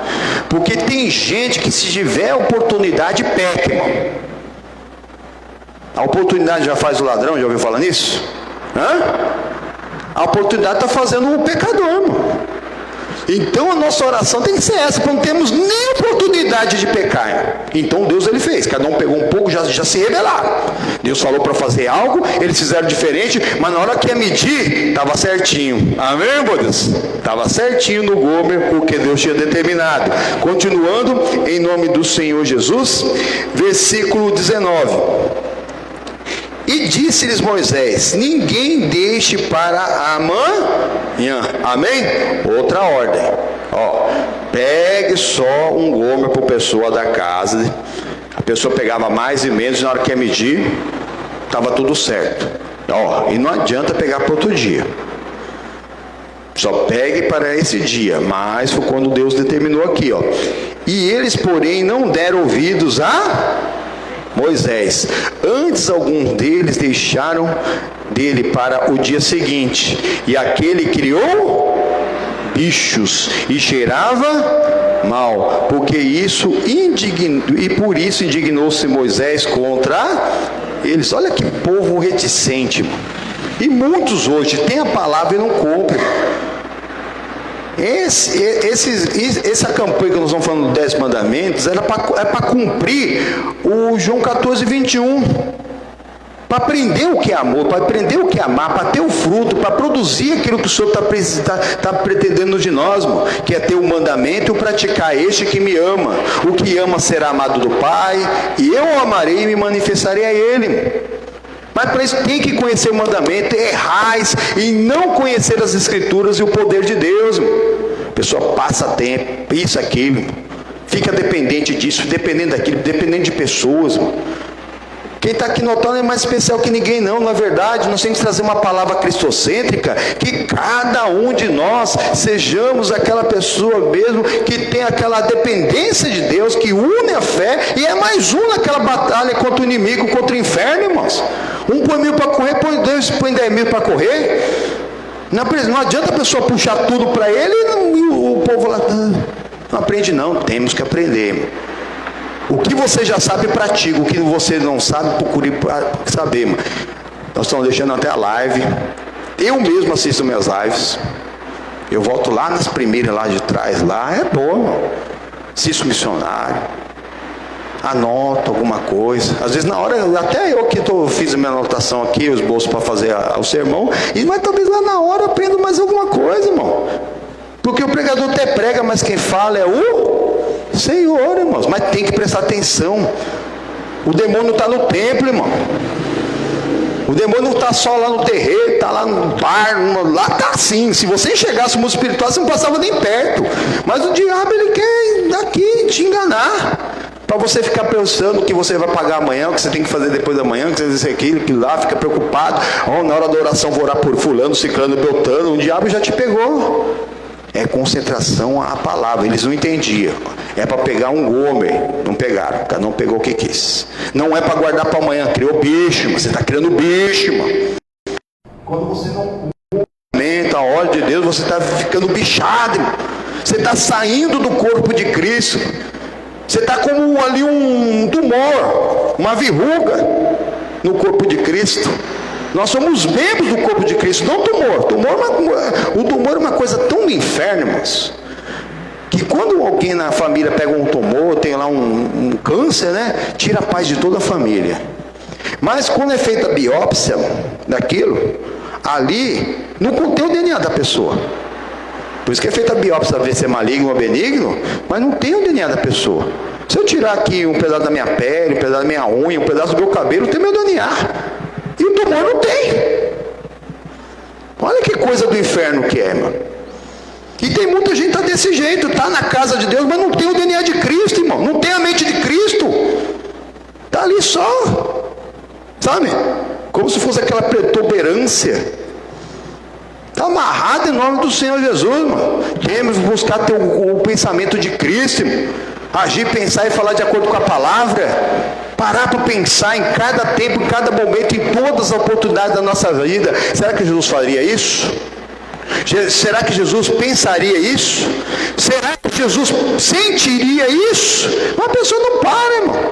Porque tem gente que, se tiver oportunidade, peca, irmão. A oportunidade já faz o ladrão, já ouviu falar nisso? A oportunidade está fazendo o pecador, irmão. Então a nossa oração tem que ser essa, porque não temos nem oportunidade de pecar. Então Deus ele fez, cada um pegou um pouco, já se rebelaram. Deus falou para fazer algo, eles fizeram diferente, mas na hora que ia medir, estava certinho. Amém, meu Deus? Estava certinho no Gomer, porque Deus tinha determinado. Continuando, em nome do Senhor Jesus, versículo 19. E disse-lhes Moisés: ninguém deixe para amanhã. Amém? Outra ordem. Pegue só um gomer por pessoa da casa. A pessoa pegava mais e menos, na hora que ia medir, estava tudo certo. E não adianta pegar para outro dia. Só pegue para esse dia. Mas foi quando Deus determinou aqui. E eles, porém, não deram ouvidos a Moisés. Antes alguns deles deixaram dele para o dia seguinte, e aquele criou bichos e cheirava mal, porque isso por isso indignou-se Moisés contra eles. Olha que povo reticente, mano. E muitos hoje têm a palavra e não cumprem. Essa campanha que nós estamos falando dos 10 mandamentos é para cumprir o João 14, 21. Para aprender o que é amor, para aprender o que é amar, para ter o fruto, para produzir aquilo que o Senhor está pretendendo de nós, irmão, que é ter o mandamento e o praticar. Este que me ama, o que ama será amado do Pai, e eu o amarei e me manifestarei a Ele. Mas para isso tem que conhecer o mandamento. Errais em não conhecer as Escrituras e o poder de Deus. A pessoa passa tempo, isso, aquilo, fica dependente disso, dependendo daquilo, dependendo de pessoas. Quem está aqui notando é mais especial que ninguém, não. Na verdade, nós temos que trazer uma palavra cristocêntrica, que cada um de nós sejamos aquela pessoa mesmo que tem aquela dependência de Deus, que une a fé e é mais um naquela batalha contra o inimigo, contra o inferno, irmãos. Um põe 1000 para correr, põe 10.000 para correr. Não adianta a pessoa puxar tudo para ele e o povo lá não aprende, não. Temos que aprender. O que você já sabe, pratica. O que você não sabe, procure saber. Nós estamos deixando até a live. Eu mesmo assisto minhas lives. Eu volto lá nas primeiras lá de trás. Lá é bom. Assisto missionário. Anoto alguma coisa. Às vezes na hora, até eu que fiz a minha anotação aqui, os bolsos para fazer o sermão. Mas talvez lá na hora eu aprendo mais alguma coisa, irmão. Porque o pregador até prega, mas quem fala é o Senhor, irmãos. Mas tem que prestar atenção. O demônio está no templo, irmão. O demônio não está só lá no terreiro, está lá no bar, lá está assim. Se você enxergasse o mundo espiritual, você não passava nem perto. Mas o diabo, ele quer daqui te enganar. Para você ficar pensando que você vai pagar amanhã, o que você tem que fazer depois da manhã, que você diz aquilo lá, fica preocupado. Na hora da oração vou orar por fulano, ciclano, beltano. O diabo já te pegou. É concentração à palavra. Eles não entendiam. É para pegar um gomer. Não pegaram. Cada um pegou o que quis. Não é para guardar para amanhã. Criou bicho, mas você está criando bicho, mano. Quando você não cumprimenta a ordem de Deus, você está ficando bichado, irmão. Você está saindo do corpo de Cristo. Você está como ali um tumor, uma verruga no corpo de Cristo. Nós somos membros do corpo de Cristo, não tumor. O tumor é uma coisa tão do inferno, irmãos, que quando alguém na família pega um tumor, tem lá um câncer, né? Tira a paz de toda a família. Mas quando é feita a biópsia daquilo, ali não contém o DNA da pessoa. Por isso que é feita a biópsia para ver se é maligno ou benigno, mas não tem o DNA da pessoa. Se eu tirar aqui um pedaço da minha pele, um pedaço da minha unha, um pedaço do meu cabelo, tem meu DNA. E o tumor não tem. Olha que coisa do inferno que é, mano. E tem muita gente que está desse jeito, está na casa de Deus, mas não tem o DNA de Cristo, irmão. Não tem a mente de Cristo. Está ali só. Sabe? Como se fosse aquela protuberância. Está amarrado em nome do Senhor Jesus, irmão. Temos que buscar ter o pensamento de Cristo, irmão. Agir, pensar e falar de acordo com a palavra. Parar para pensar em cada tempo, em cada momento, em todas as oportunidades da nossa vida. Será que Jesus faria isso? Será que Jesus pensaria isso? Será que Jesus sentiria isso? Uma pessoa não para, irmão.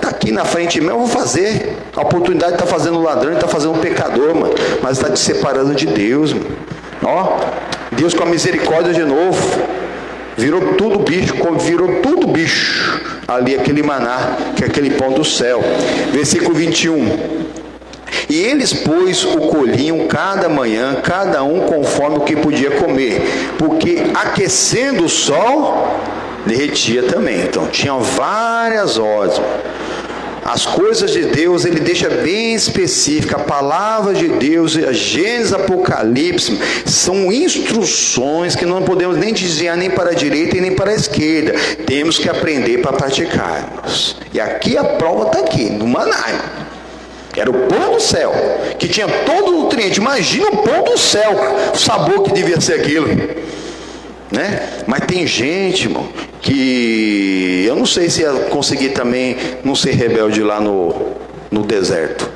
Tá aqui aqui na frente mesmo, eu vou fazer. A oportunidade está fazendo ladrão, está fazendo pecador, mano. Mas está te separando de Deus, mano. Ó, Deus com a misericórdia de novo. Virou tudo bicho. Ali aquele maná, que é aquele pão do céu. Versículo 21. E eles, pois, o colhiam cada manhã, cada um conforme o que podia comer, porque aquecendo o sol, derretia também. Então, tinham várias horas. As coisas de Deus, ele deixa bem específica. A palavra de Deus, a Gênesis, Apocalipse, são instruções que não podemos nem desviar nem para a direita e nem para a esquerda. Temos que aprender para praticarmos. E aqui a prova está aqui, no maná. Era o pão do céu, que tinha todo o nutriente. Imagina o pão do céu, o sabor que devia ser aquilo, né? Mas tem gente, irmão, que eu não sei se ia conseguir também não ser rebelde lá no deserto.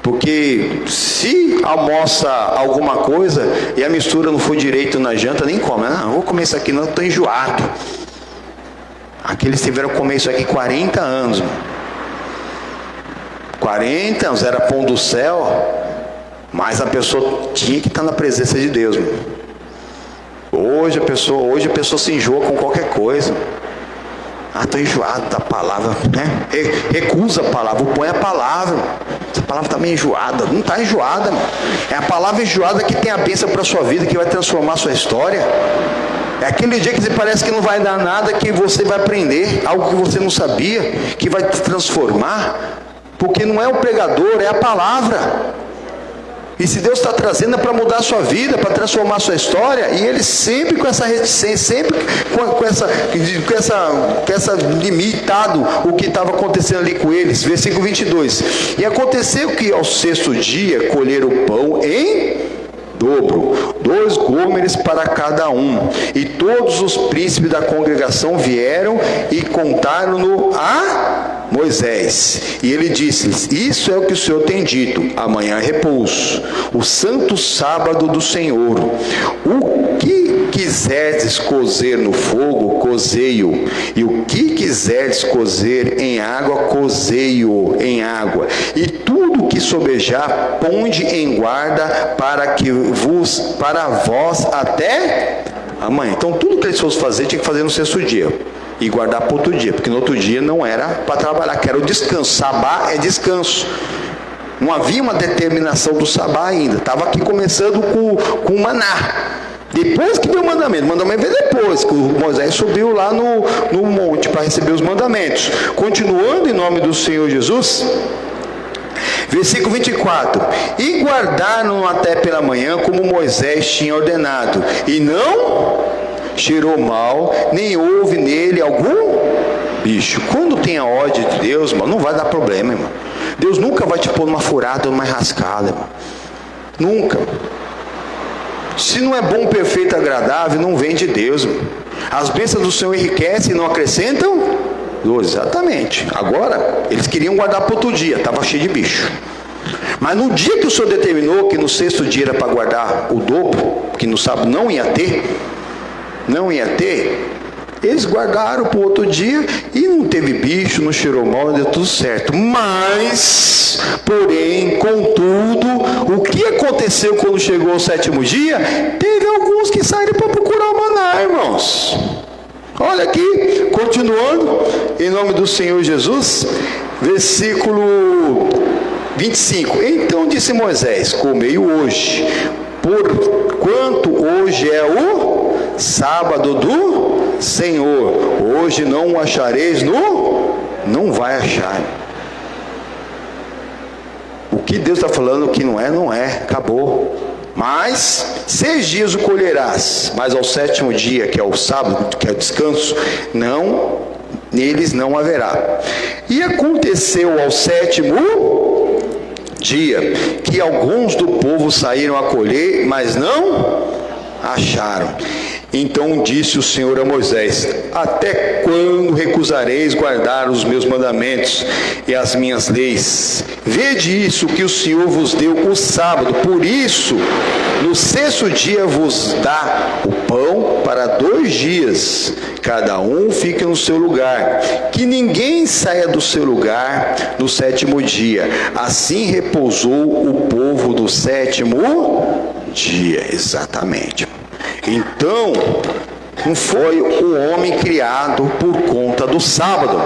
Porque se almoça alguma coisa e a mistura não for direito na janta, nem come. Não vou comer isso aqui não, estou enjoado. Aqueles tiveram que comer isso aqui 40 anos, mano. 40 anos, era pão do céu, mas a pessoa tinha que estar na presença de Deus, mano. Hoje a pessoa se enjoa com qualquer coisa. Estou enjoado da palavra, né? Recusa a palavra, põe a palavra. Essa palavra está meio enjoada. Não está enjoada, mano. É a palavra enjoada que tem a bênção para a sua vida, que vai transformar a sua história. É aquele dia que você parece que não vai dar nada, que você vai aprender algo que você não sabia, que vai te transformar. Porque não é o pregador, é a palavra. E se Deus está trazendo é para mudar a sua vida, para transformar a sua história, e ele sempre com essa reticência, sempre com essa limitado o que estava acontecendo ali com eles. Versículo 22. E aconteceu que ao sexto dia colheram o pão em dobro, 2 gômeres para cada um. E todos os príncipes da congregação vieram e contaram-no a Moisés. E ele disse-lhes: isso é o que o Senhor tem dito, amanhã é repouso, o santo sábado do Senhor. O que quiserdes cozer no fogo, cozei-o, e o que quiserdes cozer em água, cozei-o em água, e tudo que sobejar, ponde em guarda para vós até amanhã. Então tudo que eles fossem fazer, tinha que fazer no sexto dia e guardar para outro dia, porque no outro dia não era para trabalhar, que era o descanso. Sabá é descanso. Não havia uma determinação do sabá ainda. Estava aqui começando com o maná. Depois que veio o mandamento veio depois, que o Moisés subiu lá no monte para receber os mandamentos. Continuando em nome do Senhor Jesus, versículo 24. E guardaram até pela manhã, como Moisés tinha ordenado, e não cheirou mal, nem houve nele algum bicho. Quando tem a ordem de Deus, mano, não vai dar problema, irmão. Deus nunca vai te pôr numa furada ou numa rascada, irmão. Nunca. Se não é bom, perfeito, agradável, não vem de Deus, irmão. As bênçãos do Senhor enriquecem e não acrescentam? Exatamente. Agora, eles queriam guardar para outro dia, estava cheio de bicho. Mas no dia que o Senhor determinou que no sexto dia era para guardar o dobro, que no sábado não ia ter, eles guardaram para o outro dia e não teve bicho, não cheirou mal, deu tudo certo. Mas, porém, contudo, o que aconteceu quando chegou o sétimo dia? Teve alguns que saíram para procurar o maná, irmãos. Olha aqui, continuando, em nome do Senhor Jesus, versículo 25. Então disse Moisés: comei hoje, porquanto hoje é o sábado do Senhor. Hoje não o achareis não vai achar. O que Deus está falando que não é, acabou. Mas 6 dias o colherás, mas ao sétimo dia, que é o sábado, que é o descanso, neles não haverá. E aconteceu ao sétimo dia, que alguns do povo saíram a colher, mas não acharam. Então disse o Senhor a Moisés: até quando recusareis guardar os meus mandamentos e as minhas leis? Vede isso que o Senhor vos deu o sábado, por isso no sexto dia vos dá o pão para 2 dias, cada um fique no seu lugar, que ninguém saia do seu lugar no 7º dia. Assim repousou o povo do 7º dia. Exatamente. Então, não foi o homem criado por conta do sábado,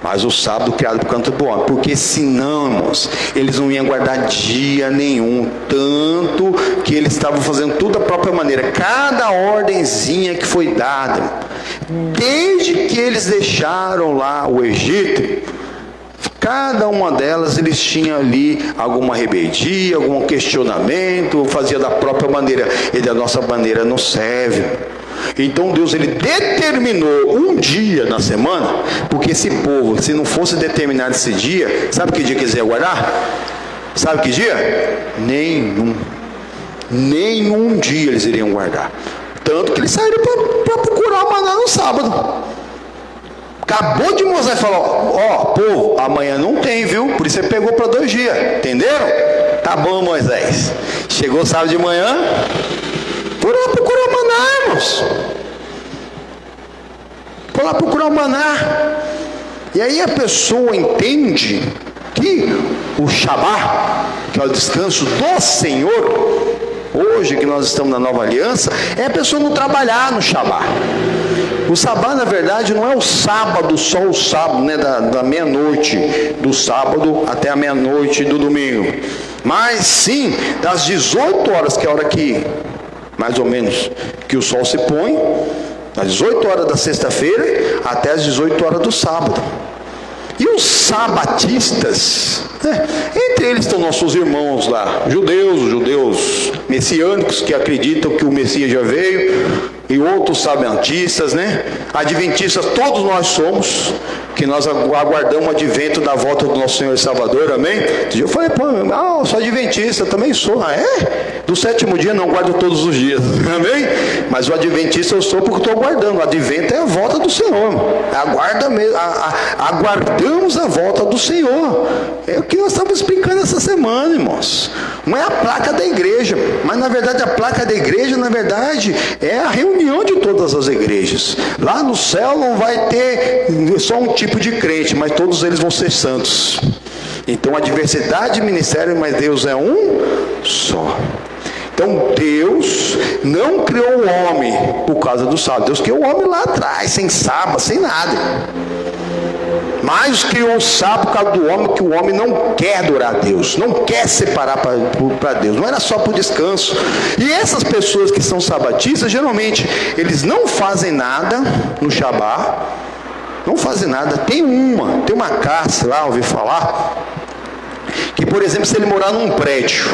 mas o sábado criado por conta do homem, porque senão, irmãos, eles não iam guardar dia nenhum, tanto que eles estavam fazendo tudo da própria maneira, cada ordenzinha que foi dada, desde que eles deixaram lá o Egito, cada uma delas eles tinham ali alguma rebeldia, algum questionamento, fazia da própria maneira, e da nossa maneira não serve. Então Deus, ele determinou um dia na semana, porque esse povo, se não fosse determinado esse dia, sabe que dia que eles iam guardar? Sabe que dia? Nenhum dia eles iriam guardar. Tanto que eles saíram para procurar o maná no sábado. Acabou de Moisés falar, ó, povo, amanhã não tem, viu? Por isso você pegou para 2 dias, entenderam? Tá bom, Moisés. Chegou sábado de manhã, foram lá procurar o maná, irmãos. Foram lá procurar o maná. E aí a pessoa entende que o Shabá, que é o descanso do Senhor, hoje que nós estamos na nova aliança, é a pessoa não trabalhar no Shabá. O Sabá, na verdade, não é o sábado, só o sábado, né, da meia-noite do sábado até a meia-noite do domingo. Mas sim, das 18 horas, que é a hora que, mais ou menos, que o sol se põe, das 18 horas da sexta-feira até as 18 horas do sábado. E os sabatistas, né? Entre eles estão nossos irmãos lá, judeus messiânicos, que acreditam que o Messias já veio, e outros sabatistas, né? Adventistas, todos nós somos, que nós aguardamos o advento da volta do nosso Senhor e Salvador, amém? Eu falei, pô, eu sou adventista, também sou. Ah, é? Do 7º dia não guardo todos os dias, amém? Mas o adventista eu sou porque estou aguardando. O advento é a volta do Senhor, aguardamos a volta do Senhor. É o que nós estamos explicando essa semana, irmãos. Não é a placa da igreja, mas na verdade a placa da igreja, na verdade, é a reunião de todas as igrejas. Lá no céu não vai ter só um tipo de crente, mas todos eles vão ser santos. Então a diversidade de ministério, mas Deus é um só. Então Deus não criou o homem por causa do sábado. Deus criou o homem lá atrás, sem sábado, sem nada. Mas criou o sábado por causa do homem, que o homem não quer adorar a Deus, não quer separar para Deus, não era só por descanso. E essas pessoas que são sabatistas, geralmente, eles não fazem nada no Shabá, não fazem nada. Tem uma classe lá, ouvi falar, que, por exemplo, se ele morar num prédio,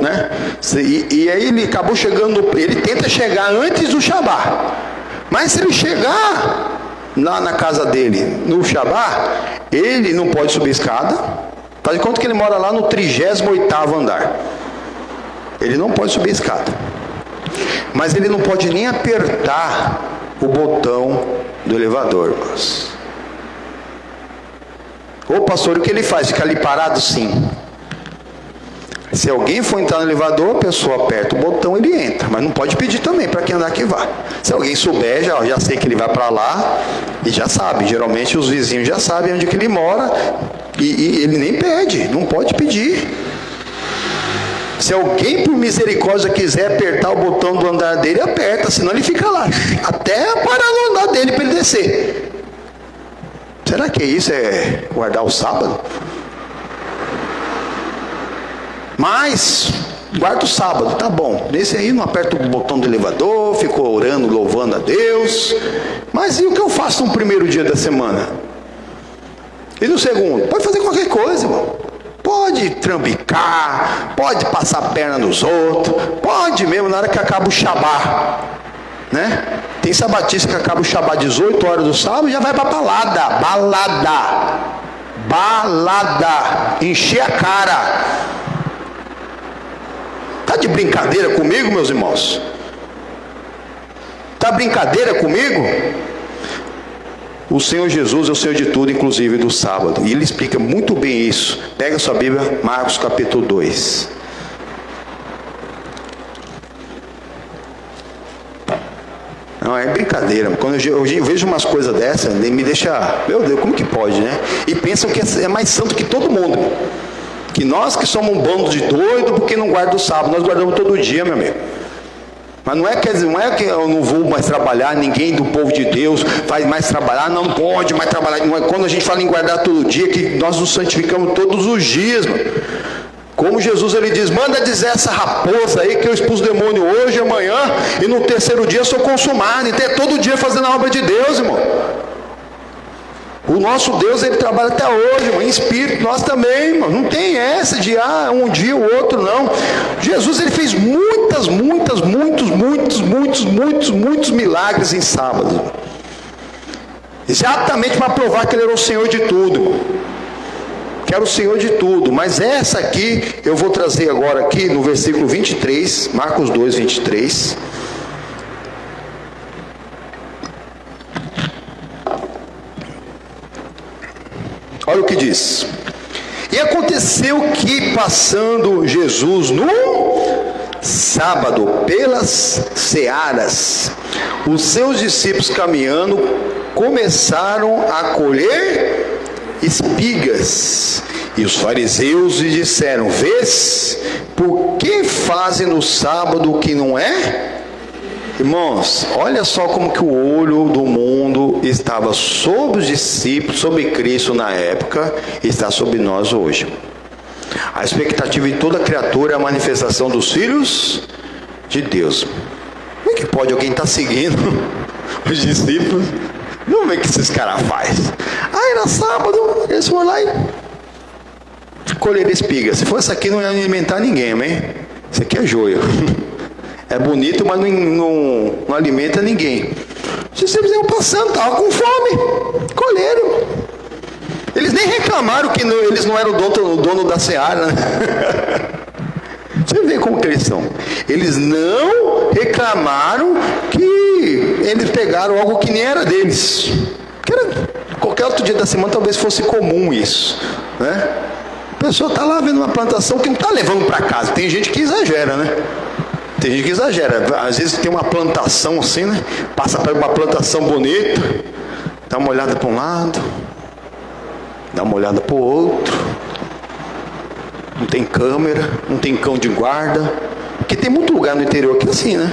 né, e aí ele acabou chegando, ele tenta chegar antes do Shabá, mas se ele chegar lá na casa dele, no Shabá, ele não pode subir a escada. Faz de conta que ele mora lá no 38º andar. Ele não pode subir a escada. Mas ele não pode nem apertar o botão do elevador, irmãos. Ô pastor, o que ele faz? Fica ali parado? Sim. Se alguém for entrar no elevador, a pessoa aperta o botão, ele entra. Mas não pode pedir também para quem andar que vá. Se alguém souber, já sei que ele vai para lá e já sabe. Geralmente os vizinhos já sabem onde que ele mora e ele nem pede, não pode pedir. Se alguém por misericórdia quiser apertar o botão do andar dele, aperta, senão ele fica lá até parar no andar dele para ele descer. Será que isso é guardar o sábado? Mas guarda o sábado, tá bom. Nesse aí não aperta o botão do elevador, ficou orando, louvando a Deus. Mas e o que eu faço no primeiro dia da semana? E no segundo? Pode fazer qualquer coisa, irmão. Pode trambicar, pode passar a perna nos outros, pode mesmo na hora que acaba o Shabá, né? Tem sabatista que acaba o Shabá 18 horas do sábado e já vai pra balada, encher a cara. Tá de brincadeira comigo, meus irmãos? Tá brincadeira comigo? O Senhor Jesus é o Senhor de tudo, inclusive do sábado. E ele explica muito bem isso. Pega a sua Bíblia, Marcos capítulo 2. Não, é brincadeira. Quando eu vejo umas coisas dessas, me deixa... Meu Deus, como que pode, né? E pensam que é mais santo que todo mundo. Que nós que somos um bando de doido porque não guarda o sábado. Nós guardamos todo dia, meu amigo. Mas não é que eu não vou mais trabalhar, ninguém do povo de Deus vai mais trabalhar, não pode mais trabalhar. Não é, quando a gente fala em guardar todo dia, que nós nos santificamos todos os dias, mano. Como Jesus, ele diz, manda dizer essa raposa aí que eu expulso o demônio hoje, amanhã, e no terceiro dia eu sou consumado. Então é todo dia fazendo a obra de Deus, irmão. O nosso Deus, ele trabalha até hoje, irmão, em espírito. Nós também, irmão. Não tem essa de um dia o outro, não. Jesus, ele fez muitos milagres em sábado. Exatamente para provar que ele era o Senhor de tudo, irmão. Que era o Senhor de tudo. Mas essa aqui, eu vou trazer agora aqui no versículo 23, Marcos 2, 23. Olha o que diz. E aconteceu que, passando Jesus no sábado pelas searas, os seus discípulos caminhando começaram a colher espigas. E os fariseus lhe disseram: vês, por que fazem no sábado o que não é? Irmãos, olha só como que o olho do mundo estava sobre os discípulos, sobre Cristo na época, e está sobre nós hoje. A expectativa de toda criatura é a manifestação dos filhos de Deus. Como é que pode alguém estar seguindo os discípulos? Vamos ver o que esses caras fazem. Era sábado, eles foram lá e colheram espigas. Se fosse aqui, não ia alimentar ninguém, amém? Isso aqui é joio. É bonito, mas não alimenta ninguém. Os discípulos iam passando, estavam com fome, colheram. Eles nem reclamaram que eles não eram o dono da seara, né? Você vê como que eles são. Eles não reclamaram que eles pegaram algo que nem era deles. Que era, qualquer outro dia da semana talvez fosse comum isso, né? A pessoa está lá vendo uma plantação que não está levando para casa. Tem gente que exagera, né? Tem gente que exagera. Às vezes tem uma plantação assim, né? Passa por uma plantação bonita, dá uma olhada para um lado, dá uma olhada para o outro. Não tem câmera, não tem cão de guarda. Porque tem muito lugar no interior que é assim, né?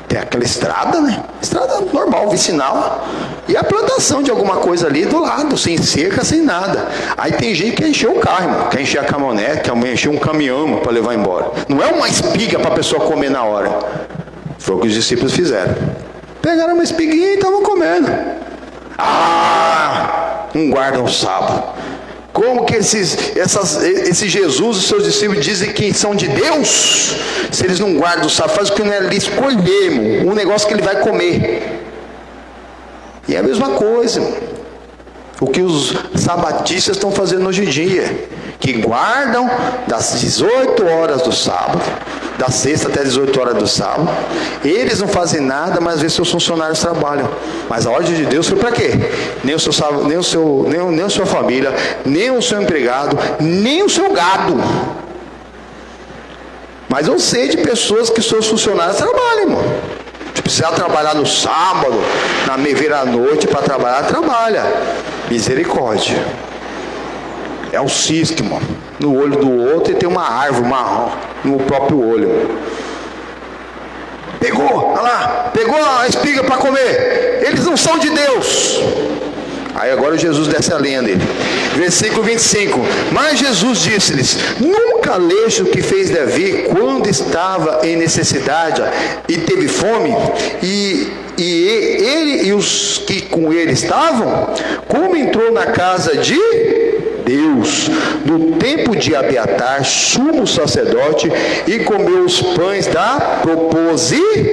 Tem aquela estrada, né? Estrada normal, vicinal. E a plantação de alguma coisa ali do lado, sem cerca, sem nada. Aí tem gente que quer encher o carro, irmão. Quer encher a caminhonete, quer encher um caminhão para levar embora. Não é uma espiga para a pessoa comer na hora. Foi o que os discípulos fizeram. Pegaram uma espiguinha e estavam comendo. Não guardam o sábado. Como que esse Jesus, os seus discípulos, dizem que são de Deus, se eles não guardam o sábado? Faz o que não é ali, escolher, irmão, um negócio que ele vai comer. E é a mesma coisa, irmão. O que os sabatistas estão fazendo hoje em dia, que guardam das 18 horas do sábado, da sexta até 18 horas do sábado. Eles não fazem nada, mas vê seus funcionários trabalham. Mas a ordem de Deus foi para quê? Nem a sua família, nem o seu empregado, nem o seu gado. Mas eu sei de pessoas que seus funcionários trabalham, irmão. Se precisar trabalhar no sábado, na meia à noite para trabalhar, trabalha. Misericórdia. É um cisco, irmão, no olho do outro, e tem uma árvore marrom no próprio olho. Pegou, olha lá, pegou a espiga para comer. Eles não são de Deus. Aí agora Jesus desce a lenha dele. Versículo 25. Mas Jesus disse-lhes: nunca leste o que fez Davi quando estava em necessidade e teve fome, e ele e os que com ele estavam, como entrou na casa de Deus no tempo de Abiatar, sumo sacerdote, e comeu os pães da proposição,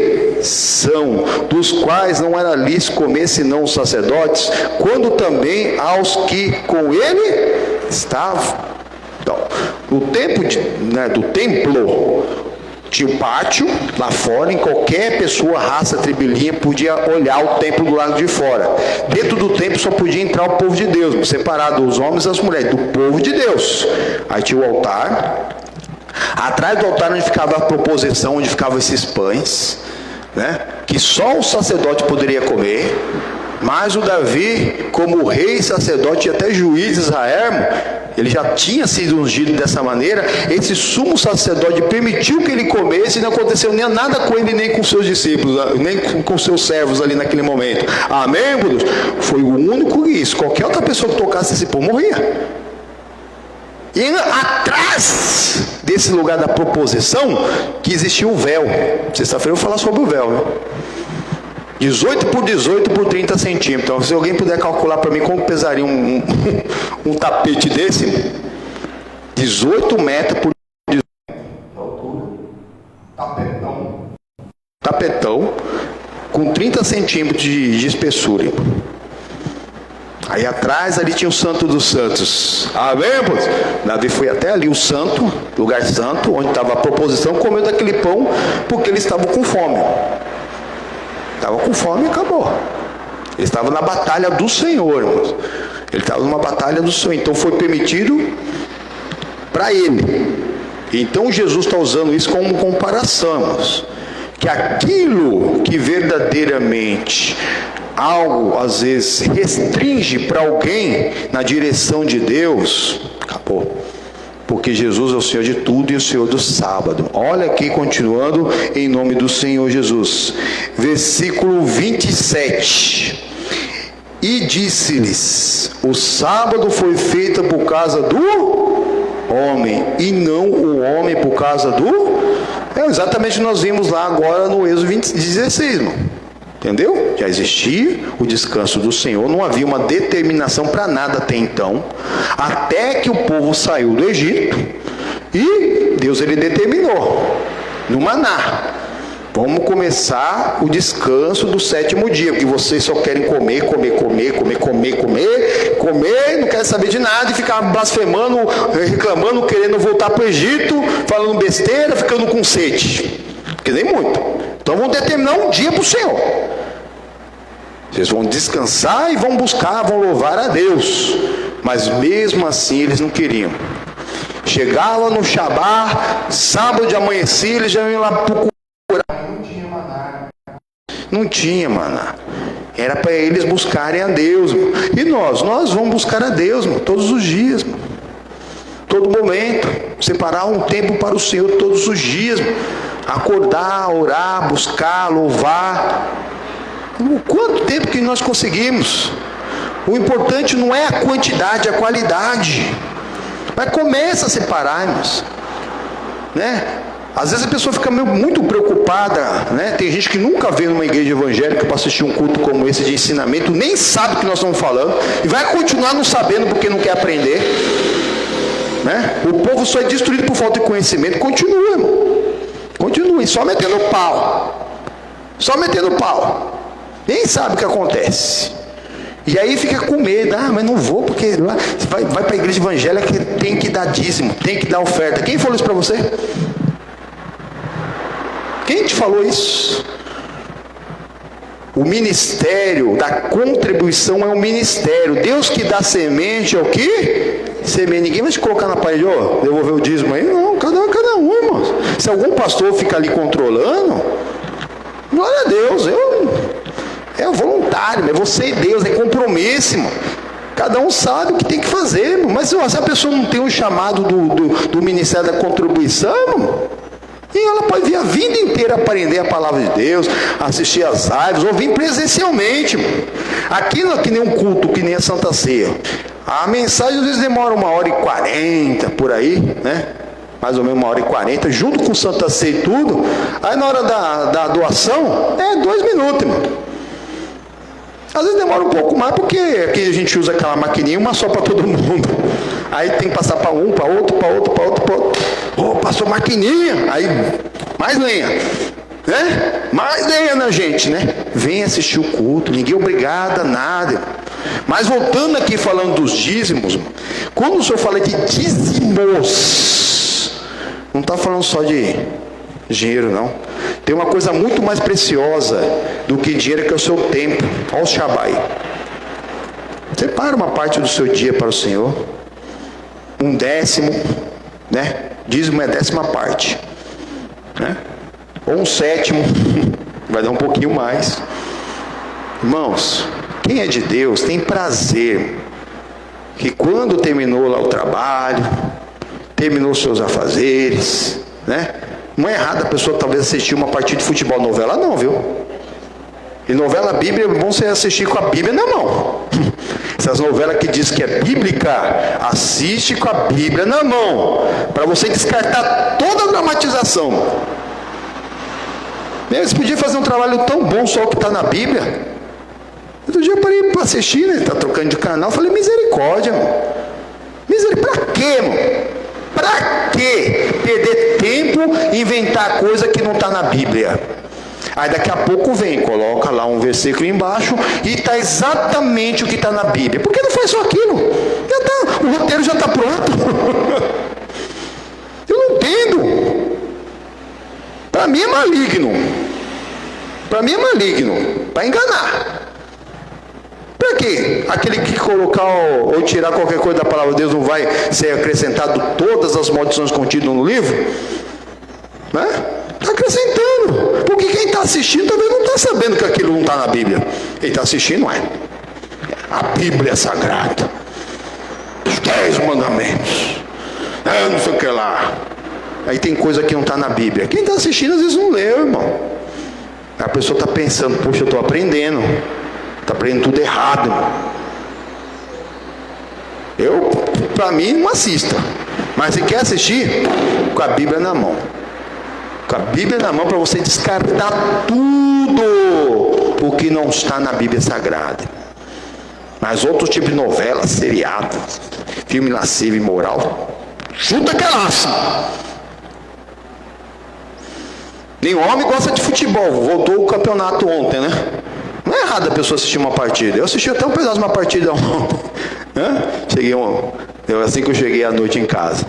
dos quais não era lícito comer senão os sacerdotes, quando também aos que com ele estavam. Então, no tempo do templo, tinha um pátio lá fora, em qualquer pessoa, raça, tribilinha, podia olhar o templo do lado de fora. Dentro do templo só podia entrar o povo de Deus, separado os homens e as mulheres, do povo de Deus. Aí tinha o altar, atrás do altar onde ficava a proposição, onde ficavam esses pães. né? Que só o sacerdote poderia comer, mas o Davi, como rei, sacerdote e até juiz de Israel, ele já tinha sido ungido dessa maneira. Esse sumo sacerdote permitiu que ele comesse e não aconteceu nem nada com ele, nem com seus discípulos, nem com seus servos ali naquele momento. Amém, Deus? Foi o único isso. Qualquer outra pessoa que tocasse esse pão morria. E atrás desse lugar da proposição, que existia o véu. Sexta-feira eu vou falar sobre o véu, né? 18 por 18 por 30 centímetros. Então, se alguém puder calcular para mim como pesaria um tapete desse, 18 metros por 18 de altura, tapetão, com 30 centímetros de espessura. Aí atrás ali tinha o Santo dos Santos. Amém, pois? Davi foi até ali, o santo, lugar santo, onde estava a proposição, comeu daquele pão, porque ele estava com fome. Estava com fome e acabou. Ele estava na batalha do Senhor, irmãos. Ele estava numa batalha do Senhor. Então foi permitido para ele. Então Jesus está usando isso como comparação, irmãos. Que aquilo que verdadeiramente algo às vezes restringe para alguém na direção de Deus, acabou. Porque Jesus é o Senhor de tudo e o Senhor do sábado. Olha aqui, continuando, em nome do Senhor Jesus. Versículo 27. E disse-lhes: o sábado foi feito por causa do homem, e não o homem por causa do... É exatamente o que nós vimos lá agora no Êxodo 16, irmão. Entendeu? Já existia o descanso do Senhor, não havia uma determinação para nada até então, até que o povo saiu do Egito, e Deus ele determinou, no maná, vamos começar o descanso do 7º dia, porque vocês só querem comer, não querem saber de nada, e ficar blasfemando, reclamando, querendo voltar para o Egito, falando besteira, ficando com sede, porque nem muito. Então vamos determinar um dia para o Senhor. Vocês vão descansar e vão buscar, vão louvar a Deus. Mas mesmo assim eles não queriam. Chegava no Shabá, sábado de amanhecer, eles já iam lá procurar. Não tinha maná. Não tinha maná. Era para eles buscarem a Deus. Mano. E nós vamos buscar a Deus, mano, todos os dias. Mano. Todo momento. Separar um tempo para o Senhor todos os dias. Mano. Acordar, orar, buscar, louvar. Quanto tempo que nós conseguimos? O importante não é a quantidade, é a qualidade. Mas começa a separar, irmãos. Né? Às vezes a pessoa fica muito preocupada, né? Tem gente que nunca veio numa igreja evangélica para assistir um culto como esse de ensinamento, nem sabe o que nós estamos falando, e vai continuar não sabendo porque não quer aprender. Né? O povo só é destruído por falta de conhecimento. Continua, irmão. Continue, só metendo pau. Só metendo pau. Nem sabe o que acontece. E aí fica com medo. Mas não vou, porque lá vai para a igreja evangélica que tem que dar dízimo, tem que dar oferta. Quem falou isso para você? Quem te falou isso? O ministério da contribuição é um ministério. Deus que dá semente é o quê? Semente. Ninguém vai te colocar na parede, devolver o dízimo aí. Não, cada um, irmãos. Se algum pastor fica ali controlando, glória a Deus, é voluntário, é você e Deus, é compromisso, irmão. Cada um sabe o que tem que fazer, irmão. Mas se a pessoa não tem um chamado do ministério da contribuição, irmão, e ela pode vir a vida inteira aprender a palavra de Deus, assistir às lives, ou vir presencialmente, irmão. Aqui não é que nem um culto, que nem a Santa Ceia. A mensagem às vezes demora 1h40, por aí, né? Mais ou menos 1h40, junto com Santa Ceia e tudo. Aí na hora da doação, 2 minutos, irmão. Às vezes demora um pouco mais, porque aqui a gente usa aquela maquininha, uma só para todo mundo. Aí tem que passar para um, para outro. Passou maquininha, aí mais lenha. Né? Mais lenha na gente, né? Vem assistir o culto, ninguém é obrigado a nada. Mas voltando aqui falando dos dízimos, quando o senhor fala de dízimos, não está falando só de dinheiro, não. Tem uma coisa muito mais preciosa do que dinheiro, que é o seu tempo. Olha o Shabai. Separa uma parte do seu dia para o Senhor. 1/10, né? Dízimo é 10ª parte, né? Ou 1/7, Vai dar um pouquinho mais. Irmãos, quem é de Deus tem prazer que quando terminou lá o trabalho, terminou seus afazeres, né? Não é errado a pessoa talvez assistir uma partida de futebol, novela não, viu? E novela bíblica é bom você assistir com a Bíblia na mão. Essas novelas que diz que é bíblica, assiste com a Bíblia na mão, para você descartar toda a dramatização. Eles podiam fazer um trabalho tão bom só o que está na Bíblia. Outro dia eu parei para assistir, né? Está trocando de canal, falei, misericórdia, mano. Misericórdia, para quê, mano? Para quê perder tempo e inventar coisa que não está na Bíblia? Aí daqui a pouco vem, coloca lá um versículo embaixo e está exatamente o que está na Bíblia. Por que não faz só aquilo? Já tá, o roteiro já está pronto. Eu não entendo. Para mim é maligno. Para mim é maligno. Para enganar. Para quê? Aquele que colocar ou tirar qualquer coisa da palavra de Deus não vai ser acrescentado todas as maldições contidas no livro? Né? Está acrescentando. Porque quem está assistindo talvez não está sabendo que aquilo não está na Bíblia. Quem está assistindo é. A Bíblia é sagrada. Os 10 mandamentos. Não sei o que lá. Aí tem coisa que não está na Bíblia. Quem está assistindo às vezes não leu, irmão. A pessoa está pensando, poxa, eu estou aprendendo. Está aprendendo tudo errado, irmão. Eu, para mim, não assista. Mas se quer assistir, com a Bíblia na mão. Com a Bíblia na mão para você descartar tudo o que não está na Bíblia Sagrada. Mas outro tipo de novela, seriado, filme lascivo e moral, chuta que é laça. Nenhum homem gosta de futebol. Voltou o campeonato ontem, né? Não é errado a pessoa assistir uma partida. Eu assisti até um pedaço de uma partida ontem. Assim que eu cheguei à noite em casa.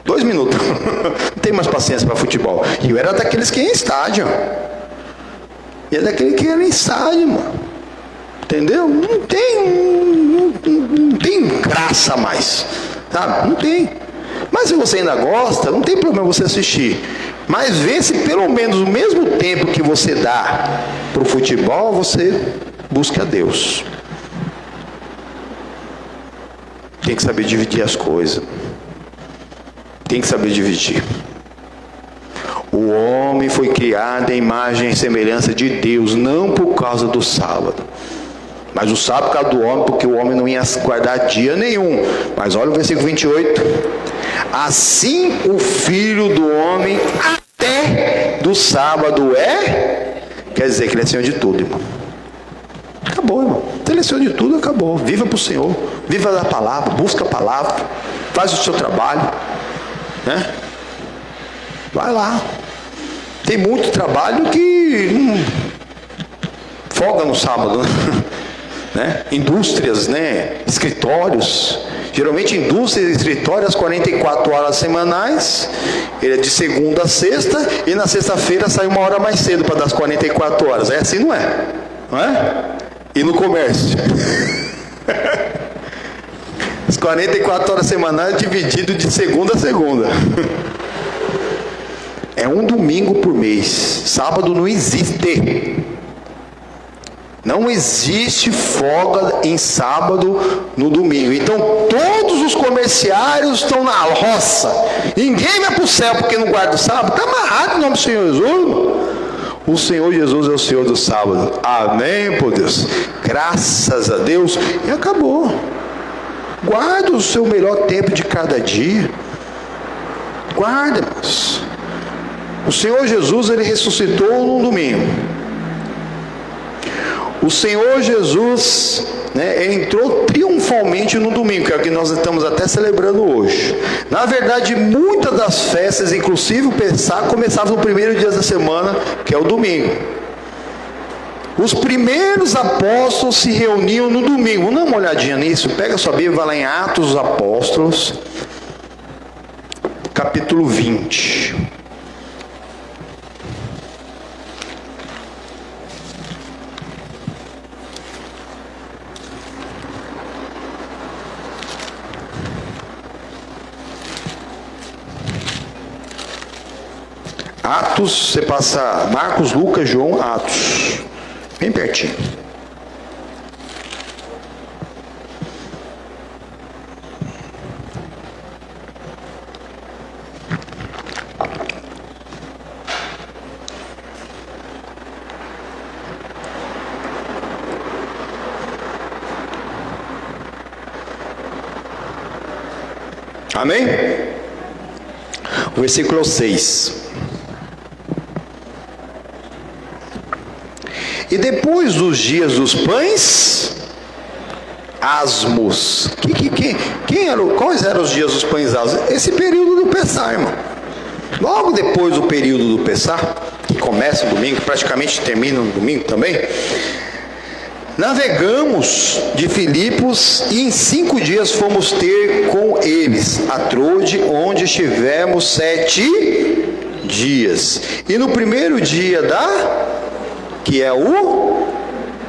2 minutos. Não tem mais paciência para futebol. E eu era daqueles que iam em estádio. E é daquele que era em estádio, mano. Entendeu? Não tem graça mais. Sabe? Não tem. Mas se você ainda gosta, não tem problema você assistir. Mas vê se pelo menos o mesmo tempo que você dá para o futebol, você busca Deus. Tem que saber dividir as coisas. Tem que saber dividir. O homem foi criado em imagem e semelhança de Deus, não por causa do sábado. Mas o sábado por causa do homem, porque o homem não ia guardar dia nenhum. Mas olha o versículo 28. Assim o Filho do Homem até do sábado é. Quer dizer que ele é Senhor de tudo, irmão. Acabou, irmão. Ele é Senhor de tudo, acabou. Viva para o Senhor. Viva da palavra, busca a palavra. Faz o seu trabalho. Né? Vai lá. Tem muito trabalho que folga no sábado, né? Indústrias, né? Escritórios. Geralmente indústrias e escritórios 44 horas semanais. Ele é de segunda a sexta e na sexta-feira sai 1 hora mais cedo para dar as 44 horas. É assim, não é? Não é? E no comércio? As 44 horas semanais dividido de segunda a segunda. É um domingo por mês. Sábado não existe. Não existe folga em sábado no domingo. Então todos os comerciários estão na roça. Ninguém vai para o céu porque não guarda o sábado. Está amarrado em nome do Senhor Jesus. O Senhor Jesus é o Senhor do sábado. Amém, por Deus. Graças a Deus. E acabou. Guarda o seu melhor tempo de cada dia. Guarda, irmãos. O Senhor Jesus, ele ressuscitou no domingo. O Senhor Jesus, né, ele entrou triunfalmente no domingo, que é o que nós estamos até celebrando hoje. Na verdade, muitas das festas, inclusive o Pessah, começavam no primeiro dia da semana, que é o domingo. Os primeiros apóstolos se reuniam no domingo. Vamos dar uma olhadinha nisso. Pega sua Bíblia, vai lá em Atos dos Apóstolos, capítulo 20. Atos, você passa Marcos, Lucas, João, Atos. Bem pertinho. Amém? O versículo 6. E depois dos dias dos pães asmos. Quais eram os dias dos pães asmos? Esse período do Pessah, irmão. Logo depois do período do Pessah, que começa no domingo, praticamente termina no domingo também, navegamos de Filipos e em 5 dias fomos ter com eles a Trode, onde estivemos 7 dias. E no primeiro dia que é o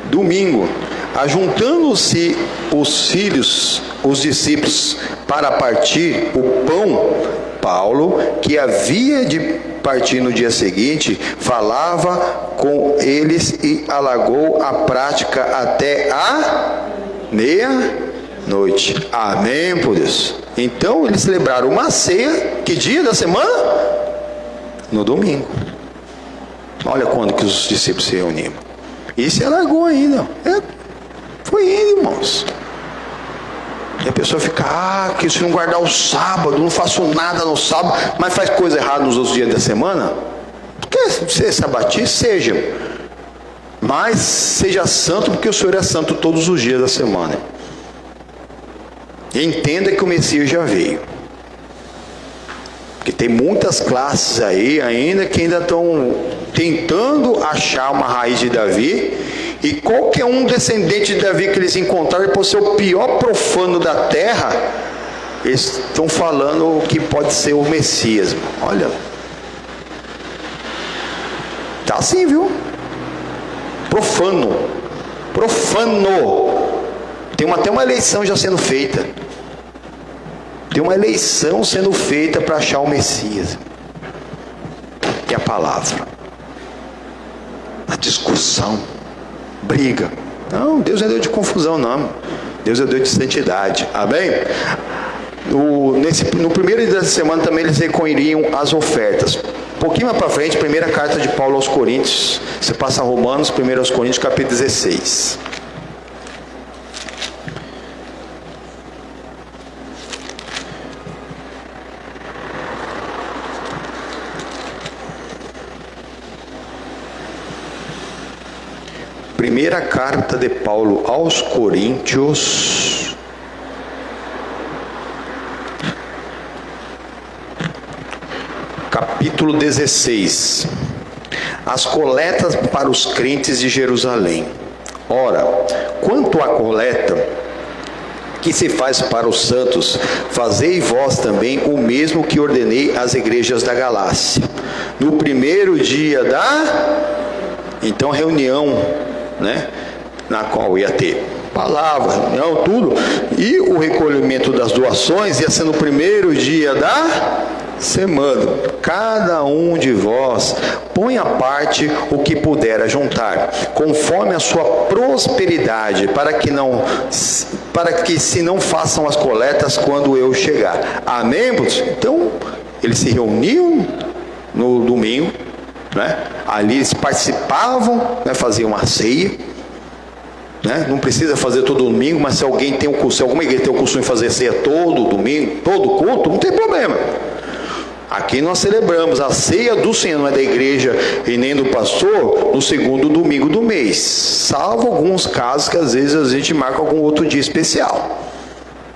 domingo, ajuntando-se os discípulos para partir o pão, Paulo, que havia de partir no dia seguinte, falava com eles e alargou a prática até a meia-noite. Amém, por Deus. Então eles celebraram uma ceia, que dia da semana? No domingo. Olha quando que os discípulos se reuniram. E se alargou ainda. Foi indo, irmãos. E a pessoa fica, que se não guardar o sábado, não faço nada no sábado, mas faz coisa errada nos outros dias da semana. Quer ser sabatista? Seja. Mas seja santo, porque o Senhor é santo todos os dias da semana. E entenda que o Messias já veio. Porque tem muitas classes aí ainda que ainda estão tentando achar uma raiz de Davi, e qualquer um descendente de Davi que eles encontrarem, por ser o pior profano da terra, eles estão falando que pode ser o Messias. Olha, tá assim, viu? Profano. Tem até uma eleição já sendo feita. Tem uma eleição sendo feita para achar o Messias. Que é a palavra. A discussão, briga. Não, Deus não é Deus de confusão, não. Deus é Deus de santidade. Amém? No primeiro dia da semana também eles recolheriam as ofertas. Um pouquinho mais para frente, primeira carta de Paulo aos Coríntios. Você passa Romanos, 1 aos Coríntios, capítulo 16. Primeira carta de Paulo aos Coríntios, capítulo 16. As coletas para os crentes de Jerusalém. Ora, quanto à coleta que se faz para os santos, fazei vós também o mesmo que ordenei às igrejas da Galácia. No primeiro dia então reunião, na qual ia ter palavra, reunião, tudo, e o recolhimento das doações ia ser no primeiro dia da semana. Cada um de vós põe à parte o que puder ajuntar, conforme a sua prosperidade, para que se não façam as coletas quando eu chegar. Amém? Então, eles se reuniam no domingo, ali eles participavam, faziam uma ceia, não precisa fazer todo domingo, mas se alguém tem se alguma igreja tem o costume de fazer ceia todo domingo, todo culto, não tem problema. Aqui nós celebramos a ceia do Senhor, não é da igreja e nem do pastor, no segundo domingo do mês, salvo alguns casos que às vezes a gente marca algum outro dia especial.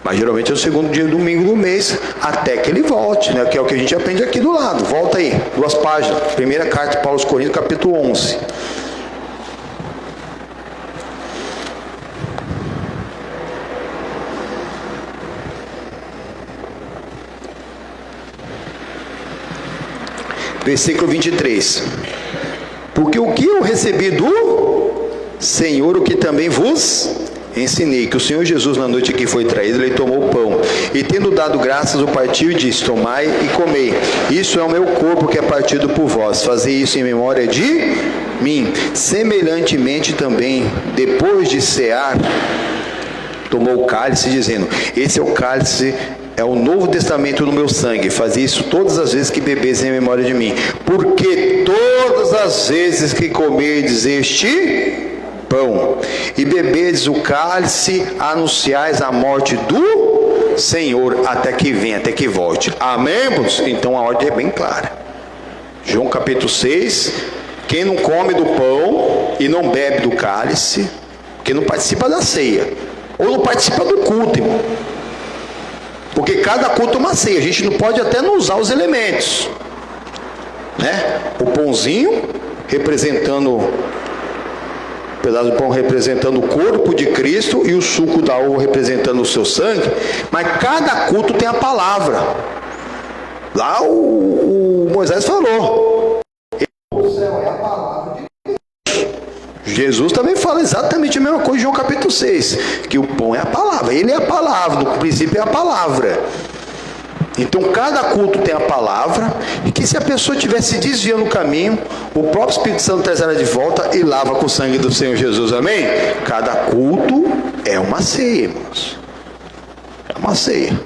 Mas geralmente é o segundo dia domingo do mês, até que ele volte, que é o que a gente aprende aqui do lado. Volta aí, 2 páginas. Primeira carta de Paulo aos Coríntios, capítulo 11. Versículo 23. Porque o que eu recebi do Senhor, o que também vos ensinei que o Senhor Jesus, na noite que foi traído, ele tomou o pão, e tendo dado graças, o partiu e disse: tomai e comei, isso é o meu corpo que é partido por vós, fazei isso em memória de mim. Semelhantemente também, depois de cear, tomou o cálice, dizendo: esse é o cálice, é o novo testamento no meu sangue, fazei isso todas as vezes que bebeis em memória de mim, porque todas as vezes que comerdes este pão e bebedes o cálice, anunciais a morte do Senhor até que venha, até que volte. Amém, irmãos? Então a ordem é bem clara. João capítulo 6, quem não come do pão e não bebe do cálice, quem não participa da ceia, ou não participa do culto, irmão. Porque cada culto é uma ceia, a gente não pode até não usar os elementos, né? O pãozinho representando, um pedaço do pão representando o corpo de Cristo, e o suco da uva representando o seu sangue. Mas cada culto tem a palavra. Lá o Moisés falou: o céu é a palavra de Deus. Jesus também fala exatamente a mesma coisa em João capítulo 6, que o pão é a palavra, ele é a palavra, no princípio é a palavra. Então cada culto tem a palavra, e que se a pessoa estiver se desviando do caminho, o próprio Espírito Santo traz ela de volta e lava com o sangue do Senhor Jesus. Amém? Cada culto é uma ceia, irmãos. É uma ceia.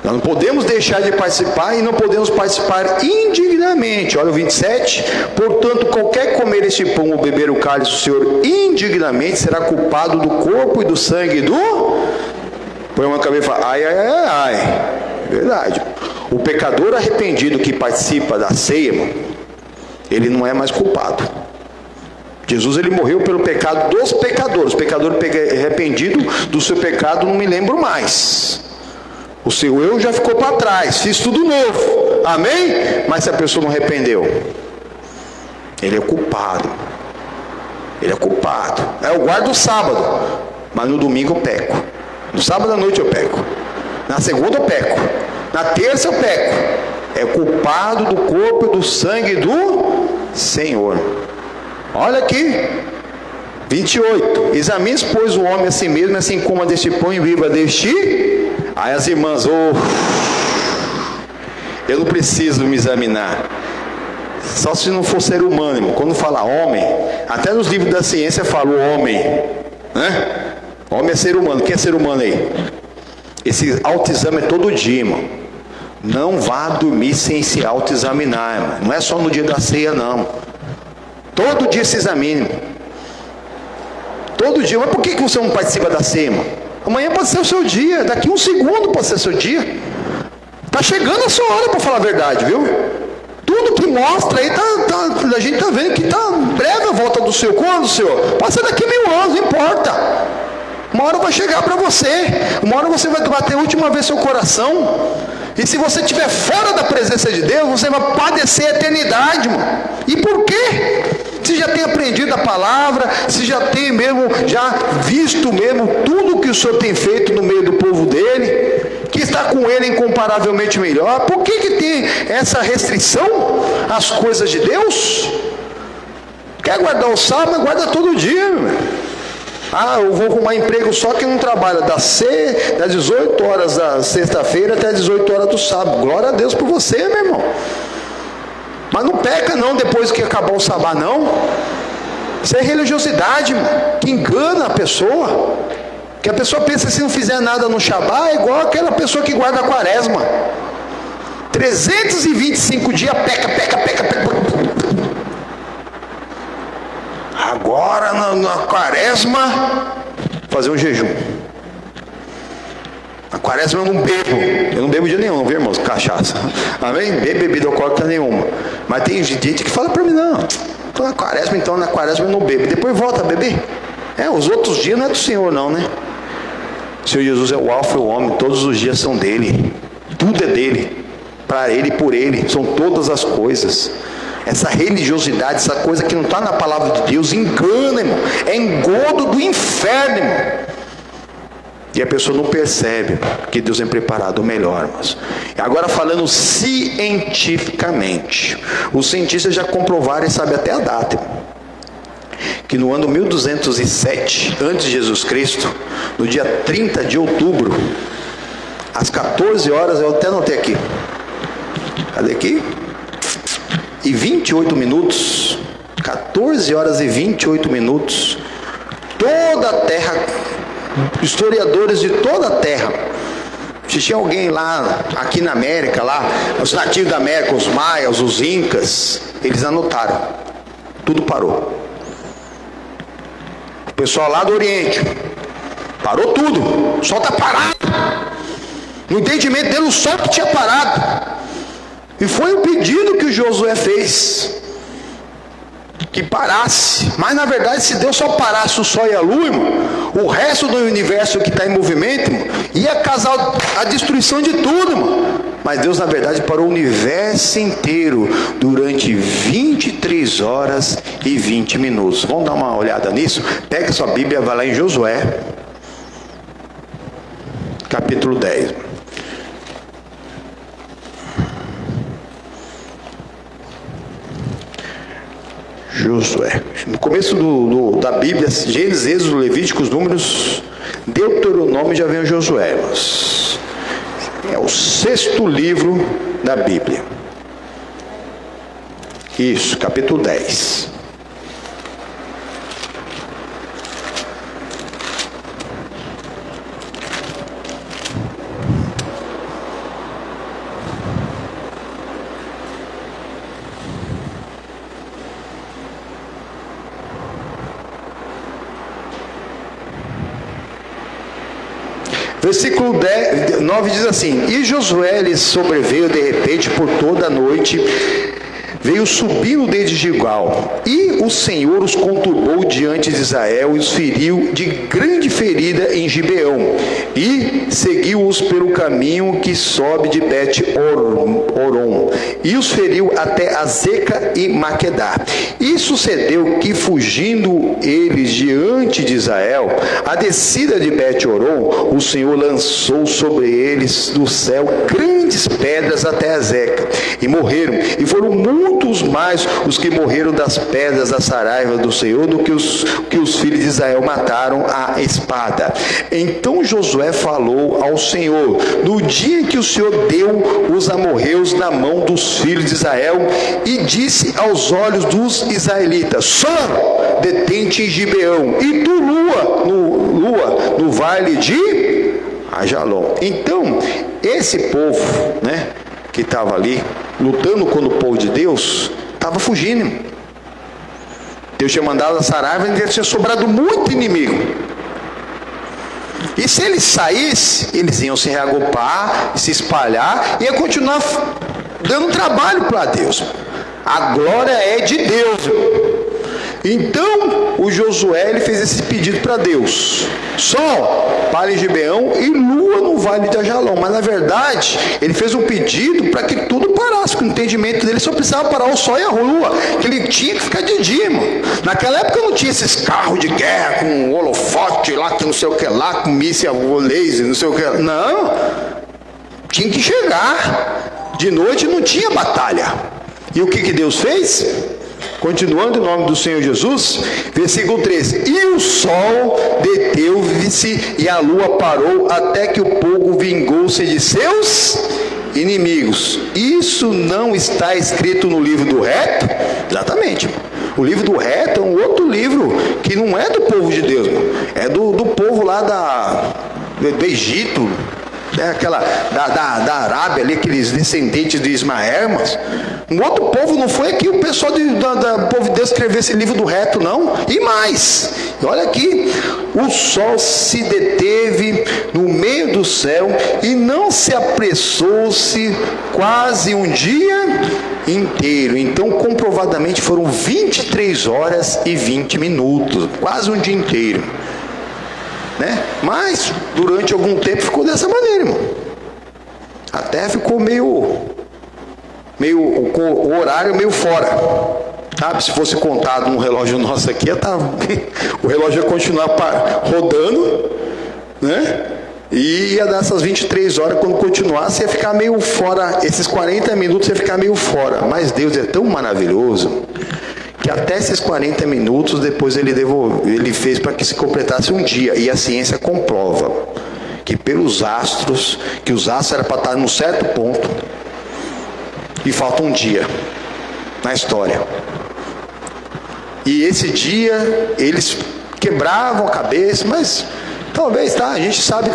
Nós não podemos deixar de participar, e não podemos participar indignamente. Olha o 27. Portanto, qualquer comer este pão ou beber o cálice do Senhor indignamente será culpado do corpo e do sangue do... Põe uma cabeça e fala: ai, ai, ai, ai. Verdade. O pecador arrependido que participa da ceia, irmão, ele não é mais culpado. Jesus, ele morreu pelo pecado dos pecadores. O pecador arrependido do seu pecado, não me lembro mais. O seu eu já ficou para trás, fiz tudo novo. Amém? Mas se a pessoa não arrependeu, ele é culpado. Ele é culpado. Eu guardo o sábado, mas no domingo eu peco. No sábado à noite eu peco. Na segunda eu peco. Na terça eu peco. É culpado do corpo e do sangue do Senhor. Olha aqui, 28. Examine, pois, o homem a si mesmo, assim coma deste pão e viva deste. Aí as irmãs, eu não preciso me examinar. Só se não for ser humano, irmão. Quando fala homem, até nos livros da ciência fala o homem, né? Homem é ser humano. Quem é ser humano aí? Esse autoexame é todo dia, irmão. Não vá dormir sem se autoexaminar, irmão. Não é só no dia da ceia, não. Todo dia se examine, irmão. Todo dia. Mas por que você não participa da ceia, irmão? Amanhã pode ser o seu dia. Daqui um segundo pode ser o seu dia. Está chegando a sua hora, para falar a verdade, viu? Tudo que mostra aí, a gente está vendo que está breve a volta do Senhor. Quando, Senhor? Pode ser daqui 1000 anos, não importa. Uma hora vai chegar para você. Uma hora você vai bater a última vez seu coração. E se você estiver fora da presença de Deus, você vai padecer a eternidade, irmão. E por quê? Se já tem aprendido a palavra, se já tem mesmo, já visto mesmo tudo que o Senhor tem feito no meio do povo dele, que está com ele incomparavelmente melhor, por que tem essa restrição às coisas de Deus? Quer guardar o sábado, guarda todo dia, meu. Ah, eu vou arrumar emprego só que não trabalha das 18 horas da sexta-feira até as 18 horas do sábado. Glória a Deus por você, meu irmão. Mas não peca não depois que acabar o sábado, não. Isso é religiosidade, irmão, que engana a pessoa. Que a pessoa pensa que se não fizer nada no Shabá, é igual aquela pessoa que guarda a quaresma. 325 dias, peca. Agora na quaresma, fazer um jejum. Na quaresma eu não bebo. Eu não bebo de nenhum, viu, irmãos? Cachaça. Amém? Bebo bebida alcoólica nenhuma. Mas tem gente que fala para mim: não, estou na quaresma, então na quaresma eu não bebo. Depois volta a beber. Os outros dias não é do Senhor, não, né? O Senhor Jesus é o alfa e o ômega. Todos os dias são dele. Tudo é dele. Para ele e por ele. São todas as coisas. Essa religiosidade, essa coisa que não está na palavra de Deus, engana, irmão. É engodo do inferno, irmão. E a pessoa não percebe que Deus tem preparado o melhor, irmãos. Agora falando cientificamente. Os cientistas já comprovaram e sabem até a data, irmão, que no ano 1207, antes de Jesus Cristo, no dia 30 de outubro, às 14 horas, eu até anotei aqui. Cadê aqui? E 28 minutos, 14 horas e 28 minutos, toda a terra, historiadores de toda a terra, se tinha alguém lá, aqui na América, lá, os nativos da América, os maias, os incas, eles anotaram, tudo parou. O pessoal lá do Oriente, parou tudo, o sol está parado. No entendimento dele, o sol que tinha parado. E foi o pedido que o Josué fez, que parasse. Mas na verdade, se Deus só parasse o sol e a lua, irmão, o resto do universo que está em movimento, irmão, ia causar a destruição de tudo, irmão. Mas Deus na verdade parou o universo inteiro durante 23 horas e 20 minutos. Vamos dar uma olhada nisso? Pega sua Bíblia, vai lá em Josué, capítulo 10. Josué, no começo da Bíblia, Gênesis, Êxodo, Levíticos, Números, Deuteronômio, já vem o Josué. É o 6º livro da Bíblia. Isso, capítulo 10. Versículo 9 diz assim: E Josué lhes sobreveio de repente por toda a noite, veio subindo desde Gilgal, e o Senhor os conturbou diante de Israel e os feriu de grande ferida em Gibeão, e seguiu-os pelo caminho que sobe de Bet-Oron, e os feriu até Azeca e Maquedá. E sucedeu que, fugindo eles diante de Israel, a descida de Bet-Oron, o Senhor lançou sobre eles do céu grandes pedras até Azeca, e morreram, e foram muitos mais os que morreram das pedras da saraiva do Senhor do que os filhos de Israel mataram à espada. Então Josué falou ao Senhor: no dia em que o Senhor deu os amorreus na mão dos filhos de Israel, e disse aos olhos dos israelitas: Sol, detente em Gibeão, e tu, lua, no vale de Ajalon. Então esse povo, né, que estava ali lutando contra o povo de Deus, estava fugindo. Deus tinha mandado a saraiva e tinha sobrado muito inimigo. E se eles saíssem, eles iam se reagrupar, se espalhar, e ia continuar dando trabalho para Deus. A glória é de Deus. Então o Josué, ele fez esse pedido para Deus: Sol, para em Gibeão, e lua no vale de Ajalon. Mas na verdade ele fez um pedido para que tudo parasse, porque o entendimento dele só precisava parar o sol e a lua, que ele tinha que ficar de dia, irmão. Naquela época não tinha esses carros de guerra com holofote lá, que não sei o que lá, com míssil laser, não sei o que lá. Não, tinha que chegar de noite, não tinha batalha. E o que Deus fez? Continuando em nome do Senhor Jesus, versículo 13: E o sol deteve-se e a lua parou, até que o povo vingou-se de seus inimigos. Isso não está escrito no livro do reto? Exatamente. O livro do reto é um outro livro que não é do povo de Deus, é do povo lá do Egito, aquela da Arábia ali, aqueles descendentes de Ismael, mas um outro povo. Não foi aqui o pessoal do povo de Deus escrever esse livro do reto, não. E mais, olha aqui: o sol se deteve no meio do céu e não se apressou-se quase um dia inteiro. Então comprovadamente foram 23 horas e 20 minutos, quase um dia inteiro, né? Mas durante algum tempo ficou dessa maneira, irmão. A terra ficou meio o horário meio fora, sabe? Se fosse contado num relógio nosso aqui, o relógio ia continuar rodando, né? E ia dar essas 23 horas. Quando continuasse, ia ficar meio fora. Esses 40 minutos ia ficar meio fora. Mas Deus é tão maravilhoso que até esses 40 minutos, depois ele fez para que se completasse um dia. E a ciência comprova que pelos astros, que os astros eram para estar num certo ponto, e falta um dia na história. E esse dia eles quebravam a cabeça, mas talvez, tá? A gente sabe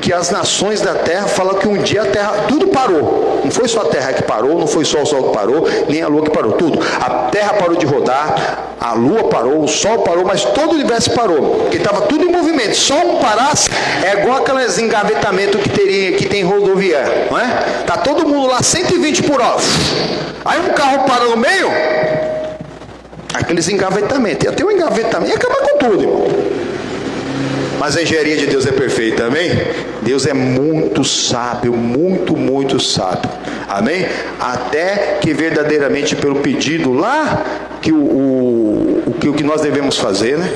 que as nações da terra falam que um dia a terra, tudo parou. Não foi só a terra que parou, não foi só o sol que parou, nem a lua que parou, tudo. A terra parou de rodar, a lua parou, o sol parou, mas todo o universo parou, porque estava tudo em movimento. Só um parasse, é igual aqueles engavetamentos que tem rodovia, não é? Tá todo mundo lá 120 por hora. Aí um carro para no meio, aqueles engavetamentos. Ia ter um engavetamento, ia acabar com tudo, irmão. Mas a engenharia de Deus é perfeita, amém? Deus é muito sábio, muito, muito sábio, amém? Até que verdadeiramente pelo pedido lá, que o que nós devemos fazer, né?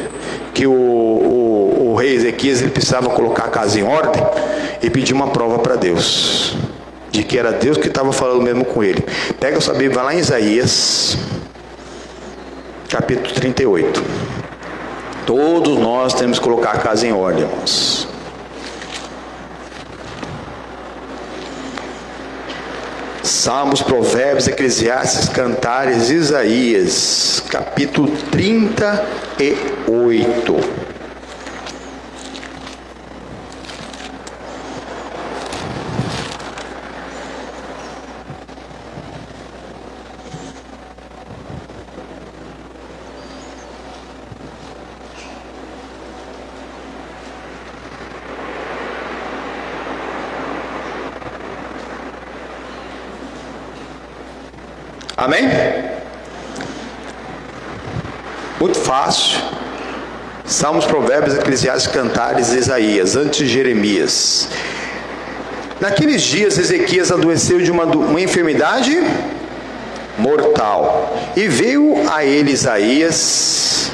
Que o rei Ezequias, ele precisava colocar a casa em ordem e pedir uma prova para Deus, de que era Deus que estava falando mesmo com ele. Pega a sua Bíblia, vai lá em Isaías, capítulo 38. Todos nós temos que colocar a casa em ordem, irmãos. Salmos, Provérbios, Eclesiastes, Cantares, Isaías, capítulo 38. Amém? Muito fácil. Salmos, Provérbios, Eclesiastes, Cantares, Isaías, antes de Jeremias. Naqueles dias Ezequias adoeceu de uma enfermidade mortal. E veio a ele Isaías,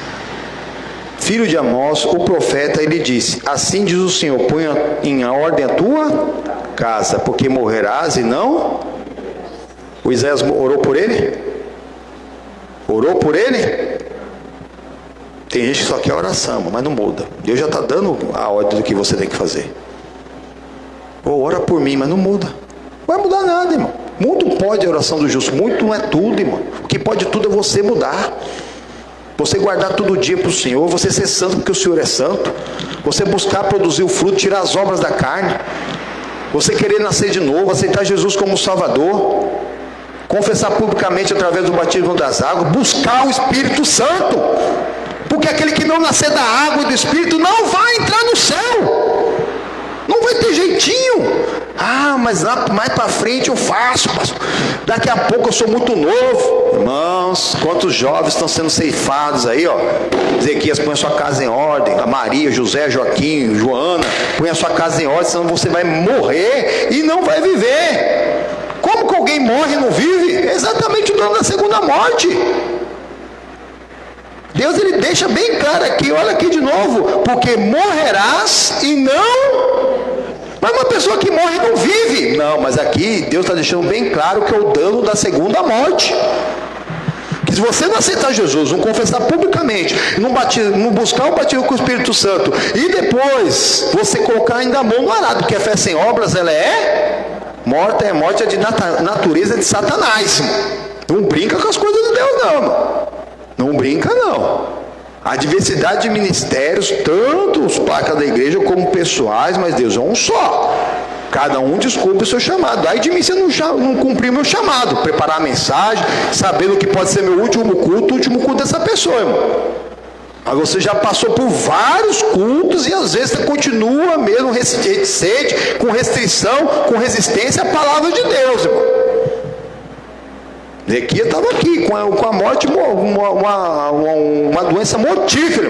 filho de Amós, o profeta, e lhe disse: assim diz o Senhor, põe em ordem a tua casa, porque morrerás e não... O Isaías orou por ele? Orou por ele? Tem gente que só quer oração, mas não muda. Deus já está dando a ordem do que você tem que fazer. Ou ora por mim, mas não muda. Não vai mudar nada, irmão. Muito pode a oração do justo, muito não é tudo, irmão. O que pode tudo é você mudar. Você guardar todo dia para o Senhor, você ser santo porque o Senhor é santo. Você buscar produzir o fruto, tirar as obras da carne. Você querer nascer de novo, aceitar Jesus como Salvador. Confessar publicamente através do batismo das águas, buscar o Espírito Santo, porque aquele que não nascer da água e do Espírito não vai entrar no céu, não vai ter jeitinho. Mas lá mais para frente eu faço, pastor. Daqui a pouco eu sou muito novo. Irmãos, quantos jovens estão sendo ceifados aí, ó. Ezequias, põe a sua casa em ordem. A Maria, José, Joaquim, Joana, põe a sua casa em ordem, senão você vai morrer e não vai viver. Como que alguém morre e não vive? É exatamente o dono da segunda morte. Deus, ele deixa bem claro aqui, olha aqui de novo, porque morrerás e não... Mas uma pessoa que morre não vive. Não, mas aqui Deus está deixando bem claro que é o dano da segunda morte. Que se você não aceitar Jesus, não confessar publicamente, não buscar o batismo com o Espírito Santo, e depois você colocar ainda a mão no arado, porque a fé sem obras, ela é... morte é de natureza de Satanás. Não brinca com as coisas de Deus, não, irmão. Não brinca, não. A diversidade de ministérios, tanto os placas da igreja como pessoais, mas Deus é um só. Cada um descobre o seu chamado. Aí de mim você não cumpriu meu chamado. Preparar a mensagem, sabendo que pode ser meu último culto, o último culto dessa pessoa, irmão. Mas você já passou por vários cultos e às vezes você continua mesmo reticente, com restrição, com resistência à palavra de Deus, irmão. Ezequias estava aqui com a morte, uma doença mortífera.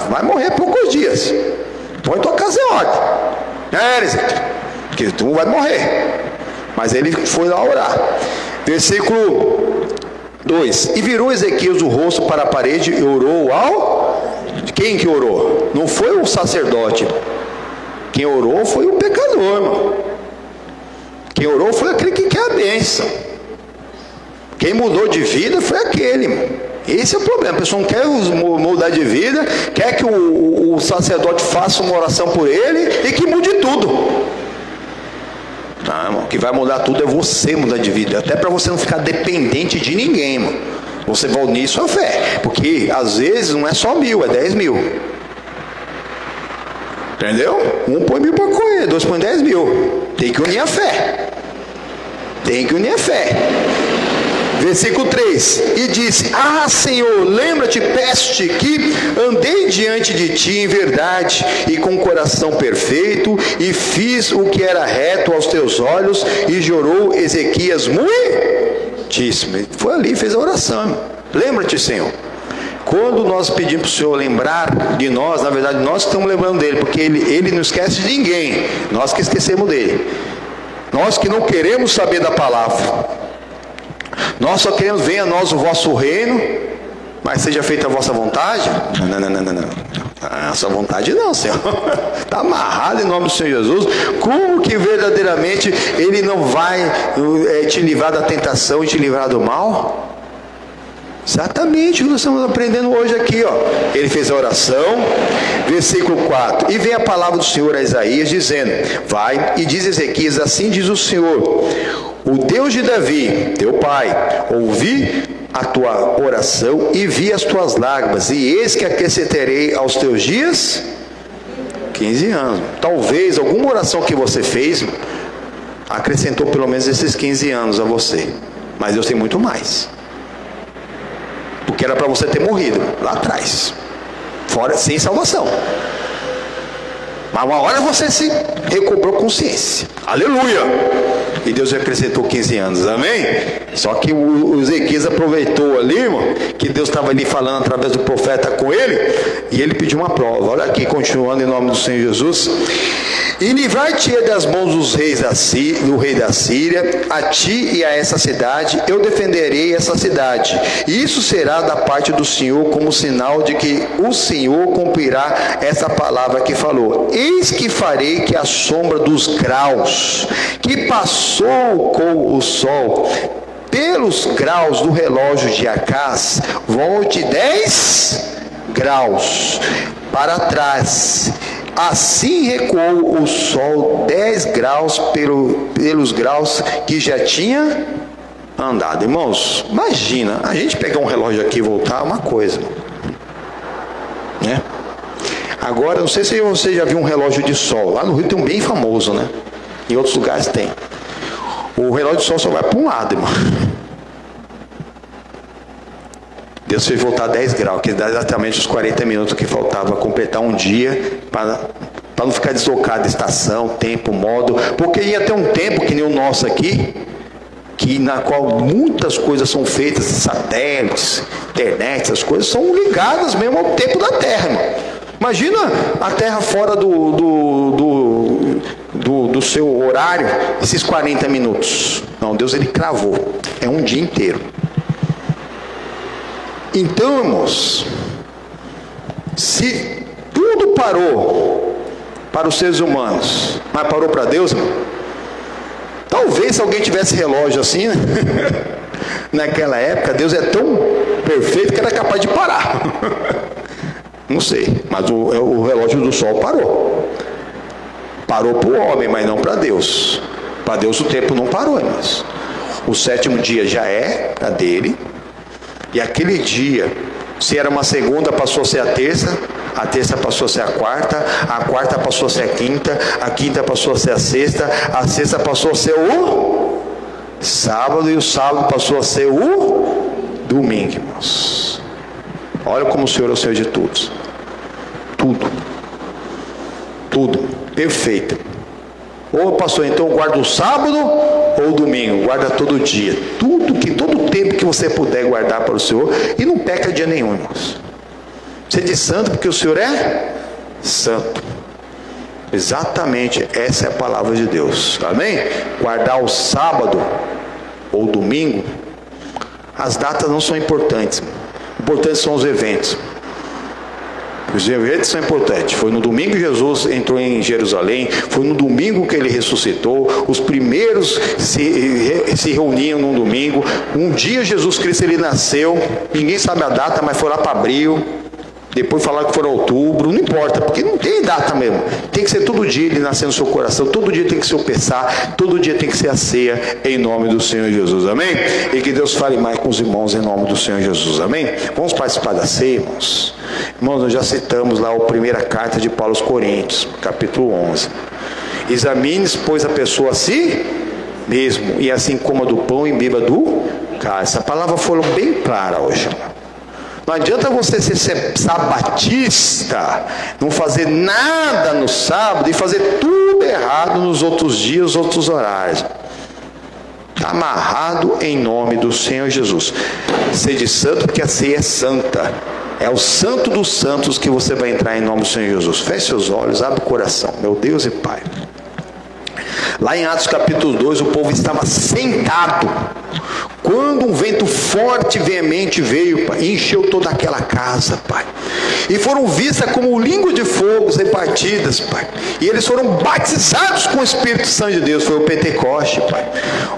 Vai morrer poucos dias. Põe tua casa em ordem. Ezequias, que tu vai morrer. Mas ele foi lá orar. Versículo 2. E virou Ezequias o rosto para a parede e orou ao... Quem que orou? Não foi o sacerdote. Quem orou foi o pecador, irmão. Quem orou foi aquele que quer a bênção. Quem mudou de vida foi aquele, irmão. Esse é o problema. A pessoa não quer mudar de vida, quer que o sacerdote faça uma oração por ele e que mude tudo. Não, irmão, o que vai mudar tudo é você mudar de vida. Até para você não ficar dependente de ninguém, irmão. Você vai unir sua fé. Porque às vezes não é só 1.000, é 10.000. Entendeu? Um põe 1.000 para correr, 2 põe 10.000. Tem que unir a fé. Tem que unir a fé. Versículo 3, e disse: ah, Senhor, lembra-te, peço-te, que andei diante de ti em verdade e com coração perfeito, e fiz o que era reto aos teus olhos. E chorou Ezequias muitíssimo. Ele foi ali e fez a oração. Lembra-te, Senhor. Quando nós pedimos para o Senhor lembrar de nós, na verdade nós estamos lembrando dele, porque ele não esquece de ninguém, nós que esquecemos dele. Nós que não queremos saber da palavra. Nós só queremos: venha a nós o vosso reino, mas seja feita a vossa vontade. Não. A sua vontade não, Senhor. Está amarrado em nome do Senhor Jesus. Como que verdadeiramente Ele não vai te livrar da tentação e te livrar do mal? Exatamente o que nós estamos aprendendo hoje aqui, ó. Ele fez a oração, versículo 4. E vem a palavra do Senhor a Isaías, dizendo: vai e diz Ezequias, assim diz o Senhor, o Deus de Davi, teu pai, ouvi a tua oração e vi as tuas lágrimas, e eis que acrescentarei aos teus dias 15 anos. Talvez alguma oração que você fez acrescentou pelo menos esses 15 anos a você, mas Deus tem muito mais. Porque era para você ter morrido lá atrás, fora, sem salvação. Mas uma hora você se recobrou consciência. Aleluia! E Deus acrescentou 15 anos, amém? Só que o Ezequias aproveitou ali, irmão, que Deus estava ali falando através do profeta com ele, e ele pediu uma prova. Olha aqui, continuando em nome do Senhor Jesus. E livrar-te das mãos do rei da Síria, a ti e a essa cidade, eu defenderei essa cidade. E isso será da parte do Senhor como sinal de que o Senhor cumprirá essa palavra que falou. Eis que farei que a sombra dos graus que passou com o sol pelos graus do relógio de Acás volte 10 graus para trás. Assim recuou o sol 10 graus pelos graus que já tinha andado. Irmãos, imagina, a gente pegar um relógio aqui e voltar é uma coisa, né? Agora, não sei se você já viu um relógio de sol. Lá no Rio tem um bem famoso, né? Em outros lugares tem. O relógio de sol só vai para um lado, irmão. Deus fez voltar 10 graus, que dá exatamente os 40 minutos que faltava completar um dia, para não ficar deslocado de estação, tempo, modo, porque ia ter um tempo que nem o nosso aqui, na qual muitas coisas são feitas, satélites, internet, essas coisas são ligadas mesmo ao tempo da Terra, irmão. Imagina a Terra fora do seu horário, esses 40 minutos. Não, Deus ele cravou, é um dia inteiro. Então, irmãos, se tudo parou para os seres humanos, mas parou para Deus, irmão, talvez se alguém tivesse relógio assim, né? Naquela época, Deus é tão perfeito que era capaz de parar. Não sei, mas o relógio do sol parou. Parou para o homem, mas não para Deus. Para Deus o tempo não parou, irmãos. O 7º dia já é a dele. E aquele dia, se era uma segunda, passou a ser a terça passou a ser a quarta passou a ser a quinta passou a ser a sexta passou a ser o sábado, e o sábado passou a ser o domingo, irmãos. Olha como o Senhor é o Senhor de todos. Tudo, perfeito. Ou pastor, então guarda o sábado ou o domingo, guarda todo dia, todo o tempo que você puder guardar para o Senhor, e não peca dia nenhum, irmãos. Você diz santo porque o Senhor é santo. Exatamente, essa é a palavra de Deus, amém? Guardar o sábado ou o domingo, as datas não são importantes, importantes são os eventos. Os eventos são importantes. Foi no domingo que Jesus entrou em Jerusalém, foi no domingo que ele ressuscitou, os primeiros se reuniam no domingo. Um dia Jesus Cristo ele nasceu, ninguém sabe a data, mas foi lá para abril. Depois falaram que foi outubro, não importa, porque não tem data mesmo. Tem que ser todo dia ele nascer no seu coração, todo dia tem que ser o pensar, todo dia tem que ser a ceia, em nome do Senhor Jesus, amém? E que Deus fale mais com os irmãos em nome do Senhor Jesus, amém? Vamos participar da ceia, irmãos. Irmãos, nós já citamos lá a primeira carta de Paulo aos Coríntios, capítulo 11. Examine-se, pois, a pessoa a si mesmo, e assim coma do pão e beba do cálice. Essa palavra foi bem clara hoje, irmão. Não adianta você ser sabatista, não fazer nada no sábado e fazer tudo errado nos outros dias, outros horários. Está amarrado em nome do Senhor Jesus. Sede santo, porque a ceia é santa. É o santo dos santos que você vai entrar em nome do Senhor Jesus. Feche seus olhos, abre o coração, meu Deus e Pai. Lá em Atos capítulo 2, o povo estava sentado, quando um vento forte e veemente veio, Pai, e encheu toda aquela casa, Pai. E foram vistas como línguas de fogo repartidas, Pai. E eles foram batizados com o Espírito Santo de Deus. Foi o Pentecoste, Pai.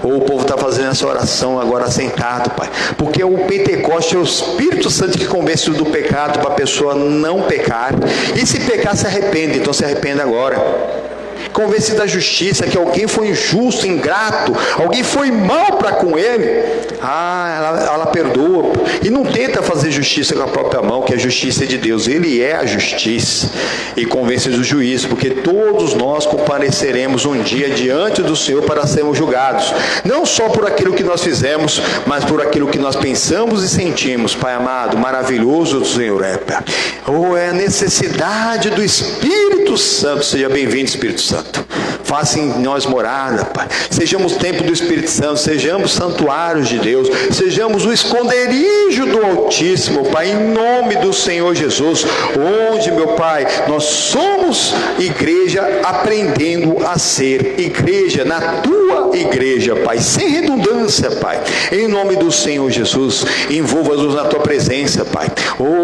Ou o povo está fazendo essa oração agora sentado, Pai. Porque o Pentecoste é o Espírito Santo que convence do pecado para a pessoa não pecar. E se pecar, se arrepende. Então se arrependa agora. Convencido da justiça, que alguém foi injusto, ingrato, alguém foi mal para com ele, ela perdoa, e não tenta fazer justiça com a própria mão, que a justiça é de Deus, ele é a justiça, e convence do juízo, porque todos nós compareceremos um dia diante do Senhor para sermos julgados, não só por aquilo que nós fizemos, mas por aquilo que nós pensamos e sentimos. Pai amado, maravilhoso do Senhor é, Pai. É a necessidade do Espírito Santo. Seja bem-vindo, Espírito Santo. Faça em nós morada, Pai. Sejamos templo do Espírito Santo, sejamos santuários de Deus, sejamos o esconderijo do Altíssimo, Pai, em nome do Senhor Jesus, onde, meu Pai, nós somos igreja aprendendo a ser igreja, na tua igreja, Pai, sem redundância, Pai, em nome do Senhor Jesus. Envolva-nos na tua presença, Pai.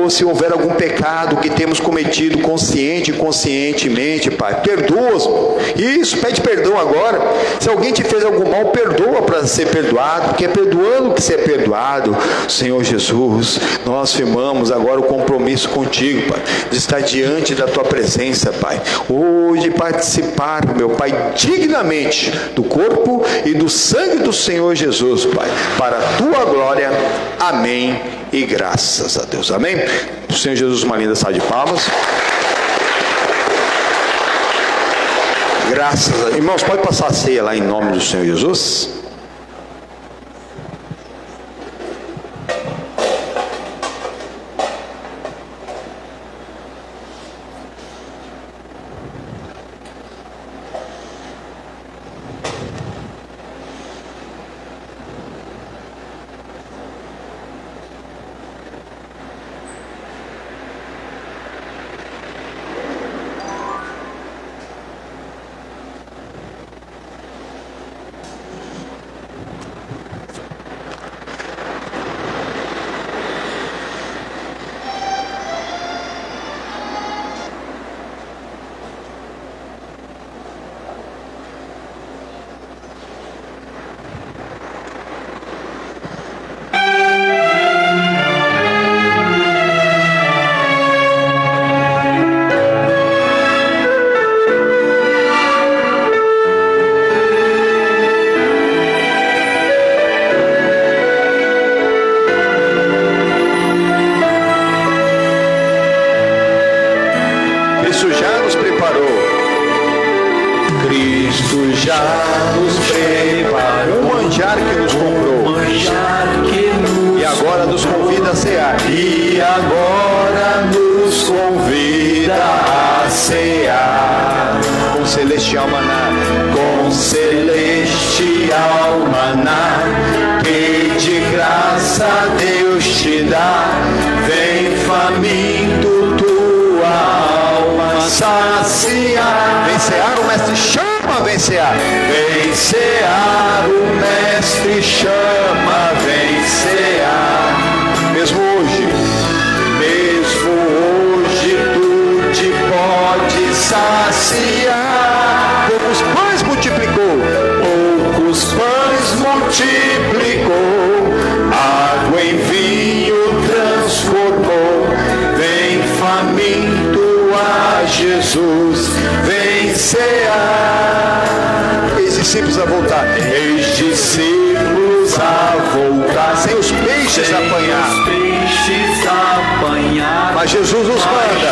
Se houver algum pecado que temos cometido consciente e inconscientemente, Pai, perdoa-nos. Isso, pede perdão agora. Se alguém te fez algum mal, perdoa para ser perdoado, porque é perdoando que você é perdoado. Senhor Jesus, nós firmamos agora o compromisso contigo, Pai, de estar diante da tua presença, Pai, hoje participar, meu Pai, dignamente do corpo e do sangue do Senhor Jesus, Pai, para a tua glória. Amém e graças a Deus. Amém. O Senhor Jesus, uma linda salva de palmas. Graças a Deus. Irmãos, pode passar a ceia lá em nome do Senhor Jesus. Cristo já nos preparou, o manjar que nos comprou, e agora nos convida a cear. E agora nos convida a cear com celestial maná, com celestial maná, que de graça Deus te dá. Vem faminto tua alma saciar. Vem cear, o mestre chama, vem cear. Vem cear, o mestre chama, vem cear. Mesmo hoje tu cear. Eis discípulos a voltar. Eis discípulos a voltar. Sem os peixes apanhar. Os peixes apanhar. Mas Jesus nos manda.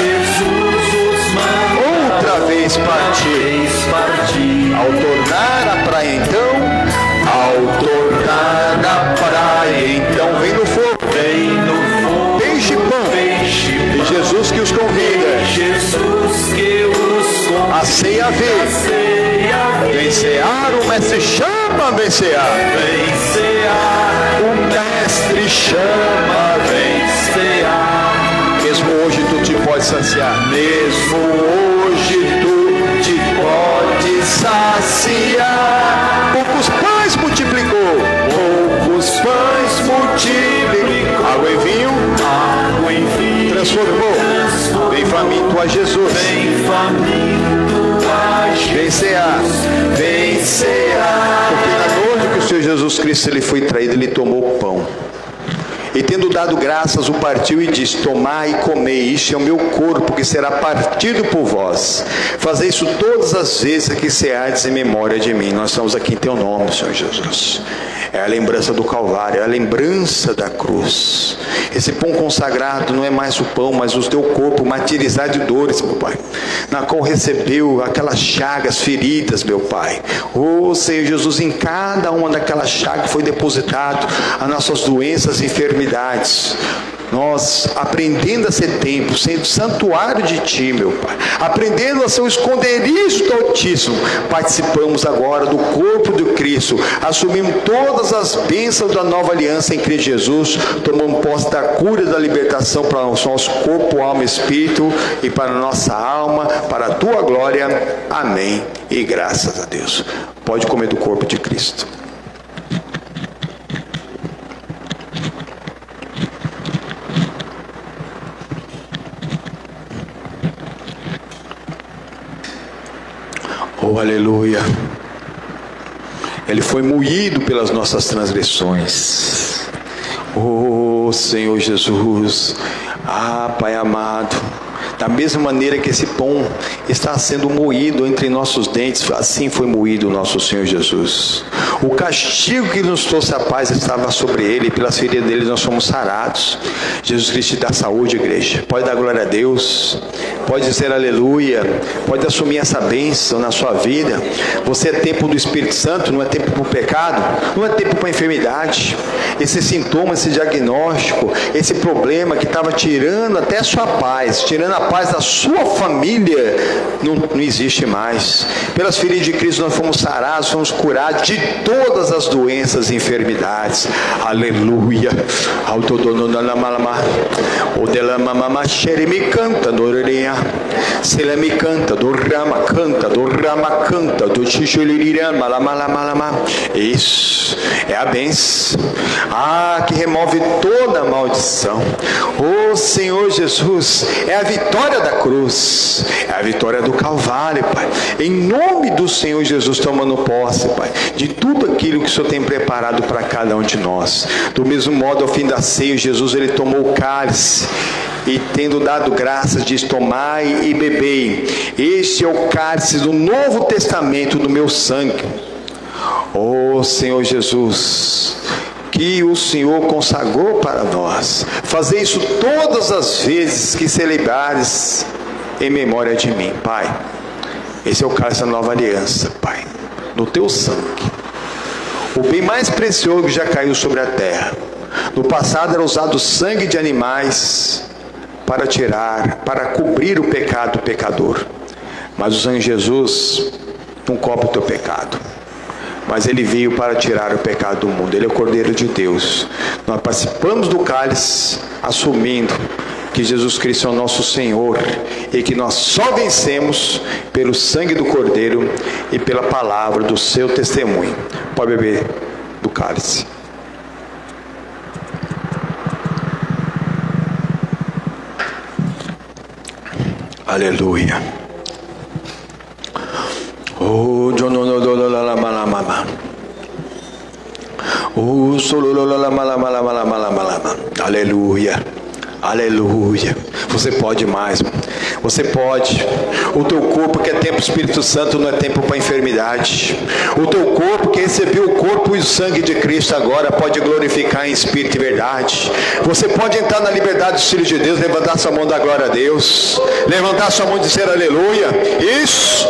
Outra vez partir. Ao tornar a praia então. Ao tornar da praia então. Vem no fogo. Peixe e pão. E Jesus que os convida. A ceia vem. Vem cear, o mestre chama, vem cear. O mestre chama, vem cear. Mesmo hoje tu te pode saciar. Mesmo hoje tu te pode saciar. Poucos pães multiplicou. Poucos pães multiplicou. Água e vinho transformou. Vem faminto a Jesus. Vem faminto a Jesus. Vem cear. Vem cear. Porque na noite que o Senhor Jesus Cristo ele foi traído, ele tomou o pão. E tendo dado graças, o partiu e disse: tomai e comei, isto é o meu corpo que será partido por vós. Fazei isso todas as vezes que ceardes em memória de mim. Nós estamos aqui em teu nome, Senhor Jesus. É a lembrança do Calvário, é a lembrança da cruz. Esse pão consagrado não é mais o pão, mas o teu corpo martirizado de dores, meu Pai, na qual recebeu aquelas chagas, feridas, meu Pai. Oh, Senhor Jesus, em cada uma daquelas chagas foi depositado as nossas doenças e enfermidades. Nós, aprendendo a ser templo, sendo santuário de Ti, meu Pai, aprendendo a ser o esconderijo do Altíssimo, participamos agora do corpo de Cristo, assumimos todas as bênçãos da nova aliança em Cristo Jesus, tomamos posse da cura e da libertação para o nosso corpo, alma e espírito, e para a nossa alma, para a Tua glória. Amém. E graças a Deus. Pode comer do corpo de Cristo. Oh, aleluia. Ele foi moído pelas nossas transgressões. Oh, Senhor Jesus. Ah, Pai amado. Da mesma maneira que esse pão está sendo moído entre nossos dentes, assim foi moído o nosso Senhor Jesus. O castigo que nos trouxe a paz estava sobre ele, e pelas feridas dele nós fomos sarados. Jesus Cristo te dá saúde, igreja. Pode dar glória a Deus, pode dizer aleluia, pode assumir essa bênção na sua vida. Você é templo do Espírito Santo, não é templo para o pecado, não é templo para a enfermidade. Esse sintoma, esse diagnóstico, esse problema que estava tirando até a sua paz, tirando a paz da sua família, não existe mais. Pelas feridas de Cristo nós fomos sarados, fomos curados de todas as doenças e enfermidades. Aleluia. Me canta, Doreia. Se ele me canta, do rama canta, do xixilirama, lama. Isso é a bênção. Ah, que remove toda a maldição. Oh, Senhor Jesus, é a vitória da cruz, é a vitória do Calvário, Pai. Em nome do Senhor Jesus, tomando posse, Pai, de tudo aquilo que o Senhor tem preparado para cada um de nós. Do mesmo modo, ao fim da ceia, Jesus, ele tomou o cálice e, tendo dado graças, diz: tomai e bebei. Este é o cálice do Novo Testamento do meu sangue. Oh, Senhor Jesus, que o Senhor consagrou para nós. Fazer isso todas as vezes que celebrares em memória de mim, Pai. Esse é o cálice da nova aliança, Pai, no teu sangue, o bem mais precioso que já caiu sobre a terra. No passado era usado o sangue de animais para cobrir o pecado do pecador, mas o sangue de Jesus não cobre o teu pecado, mas ele veio para tirar o pecado do mundo. Ele é o Cordeiro de Deus. Nós participamos do cálice assumindo que Jesus Cristo é o nosso Senhor e que nós só vencemos pelo sangue do Cordeiro e pela palavra do seu testemunho. Pode beber do cálice. Aleluia. Oh, aleluia. Aleluia. Você pode mais, você pode. O teu corpo que é templo do Espírito Santo não é tempo para enfermidade. O teu corpo que recebeu o corpo e o sangue de Cristo agora pode glorificar em espírito e verdade. Você pode entrar na liberdade dos filhos de Deus, levantar sua mão da glória a Deus, levantar sua mão e dizer aleluia. Isso.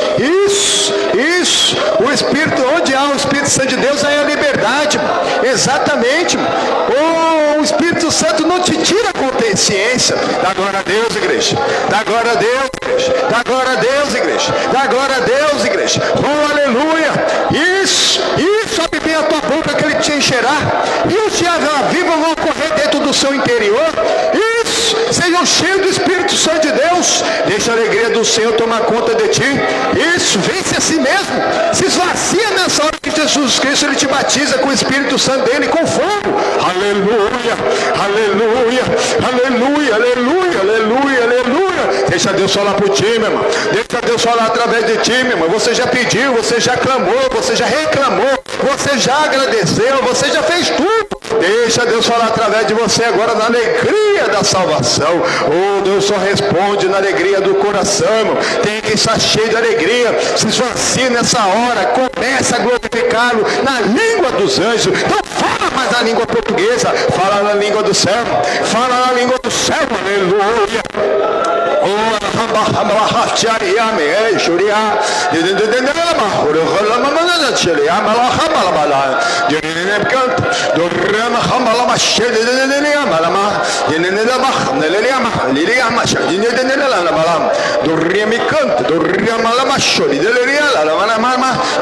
O Espírito, onde há o Espírito Santo de Deus, aí é a liberdade. Exatamente. O Espírito Santo não te tira a consciência. Dá glória a Deus, igreja. Dá glória a Deus, igreja. Dá glória a Deus, igreja. Dá glória a Deus, igreja. Oh, aleluia. Isso. Abre bem a tua boca que ele te encherá. E os dias vivos vão correr dentro do seu interior. Isso. Sejam cheios do Espírito Santo de Deus. Deixa a alegria do Senhor tomar conta de ti. Isso. Vence a si mesmo. Se esvazia nessa hora que Jesus Cristo ele te batiza com o Espírito Santo dele, com fogo. Aleluia. Aleluia. Aleluia. Aleluia. Aleluia. Aleluia. Deixa Deus falar por ti, meu irmão. Deixa Deus falar através de ti, meu irmão. Você já pediu, você já clamou, você já reclamou, você já agradeceu, você já fez tudo. Deixa Deus falar através de você agora na alegria da salvação. Oh, Deus só responde na alegria do coração, irmão. Tem que estar cheio de alegria. Se esvazie nessa hora, começa a glorificá-lo na língua dos anjos. Não fala mais na língua portuguesa, fala na língua do céu. Fala na língua do céu, aleluia.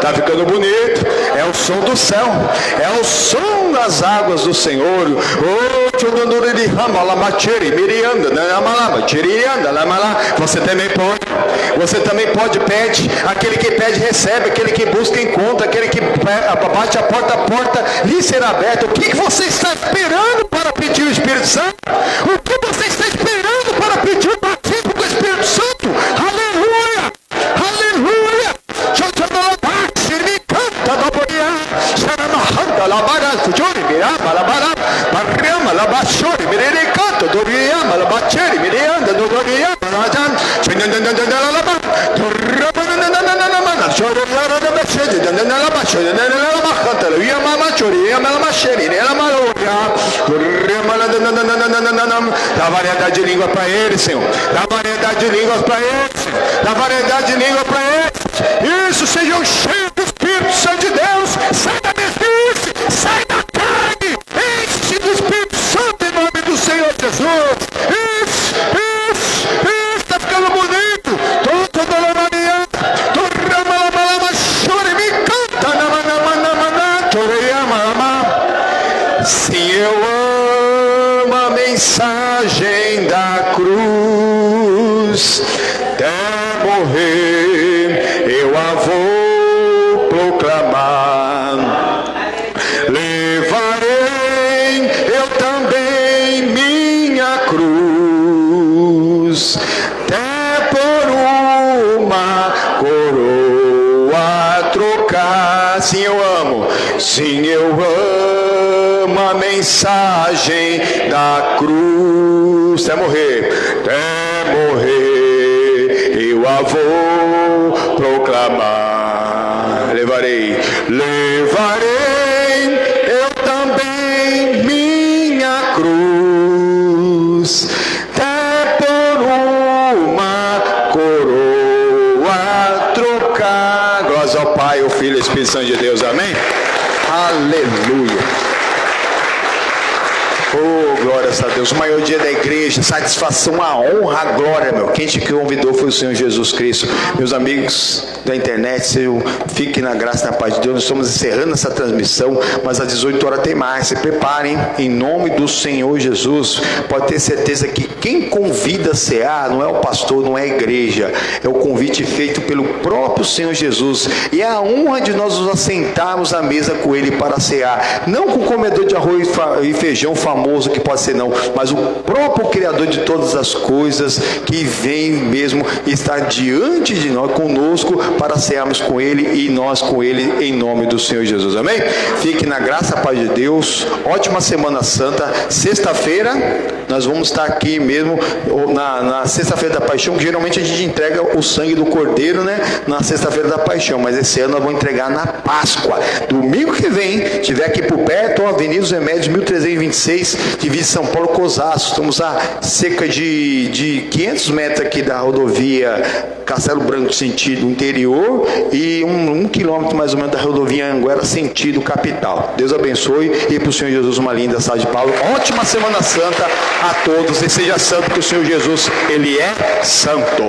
Tá ficando bonito. É o som do céu, é o som das águas do Senhor. Você também pode, pede. Aquele que pede recebe, aquele que busca encontra, aquele que bate a porta lhe será aberta. O que você está esperando para pedir o Espírito Santo? O que você está esperando para pedir o batismo com o Espírito Santo? Aleluia! Aleluia! Dá variedade de língua para ele, Senhor. Dá variedade de línguas para ele, Senhor. Dá variedade de língua para ele. Isso, sejam cheios do Espírito Santo de Deus. Sai da mesmice, sai da carne. Enche do Espírito Santo em nome do Senhor Jesus. Isso, está ficando bonito. Todo doloroso. Sim, eu amo a mensagem da cruz. Até morrer eu a vou proclamar. Levarei eu também minha cruz, até por uma coroa trocar. Sim, eu amo. Sim, eu amo a mensagem da cruz. Até morrer eu a vou proclamar. Levarei eu também minha cruz, até por uma coroa trocar. Glória ao Pai, ao Filho e ao Espírito Santo de Deus, amém? Aleluia. Oh, glórias a Deus. O maior dia da igreja, satisfação, a honra, a glória, meu. Quem te convidou foi o Senhor Jesus Cristo. Meus amigos da internet, fiquem na graça e na paz de Deus. Nós estamos encerrando essa transmissão, mas às 18 horas tem mais. Se preparem, em nome do Senhor Jesus. Pode ter certeza que quem convida a cear não é o pastor, não é a igreja. É o convite feito pelo próprio Senhor Jesus. E é a honra de nós nos assentarmos à mesa com Ele para cear. Não com o comedor de arroz e feijão famoso famoso que pode ser não, mas o próprio Criador de todas as coisas, que vem mesmo estar diante de nós, conosco, para cearmos com Ele e nós com Ele, em nome do Senhor Jesus, amém? Fique na graça, paz de Deus, ótima Semana Santa. Sexta-feira nós vamos estar aqui mesmo, na sexta-feira da paixão, que geralmente a gente entrega o sangue do Cordeiro, né, na sexta-feira da paixão, mas esse ano nós vamos entregar na Páscoa. Domingo que vem, estiver aqui por perto, Avenida dos Remédios, 1326, divisa São Paulo com Osasco. Estamos a cerca de 500 metros aqui da rodovia Castelo Branco, sentido interior, e um quilômetro mais ou menos da rodovia Anguera, sentido capital. Deus abençoe, e para o Senhor Jesus uma linda salva de palmas. Ótima Semana Santa a todos, e seja santo, que o Senhor Jesus, Ele é santo.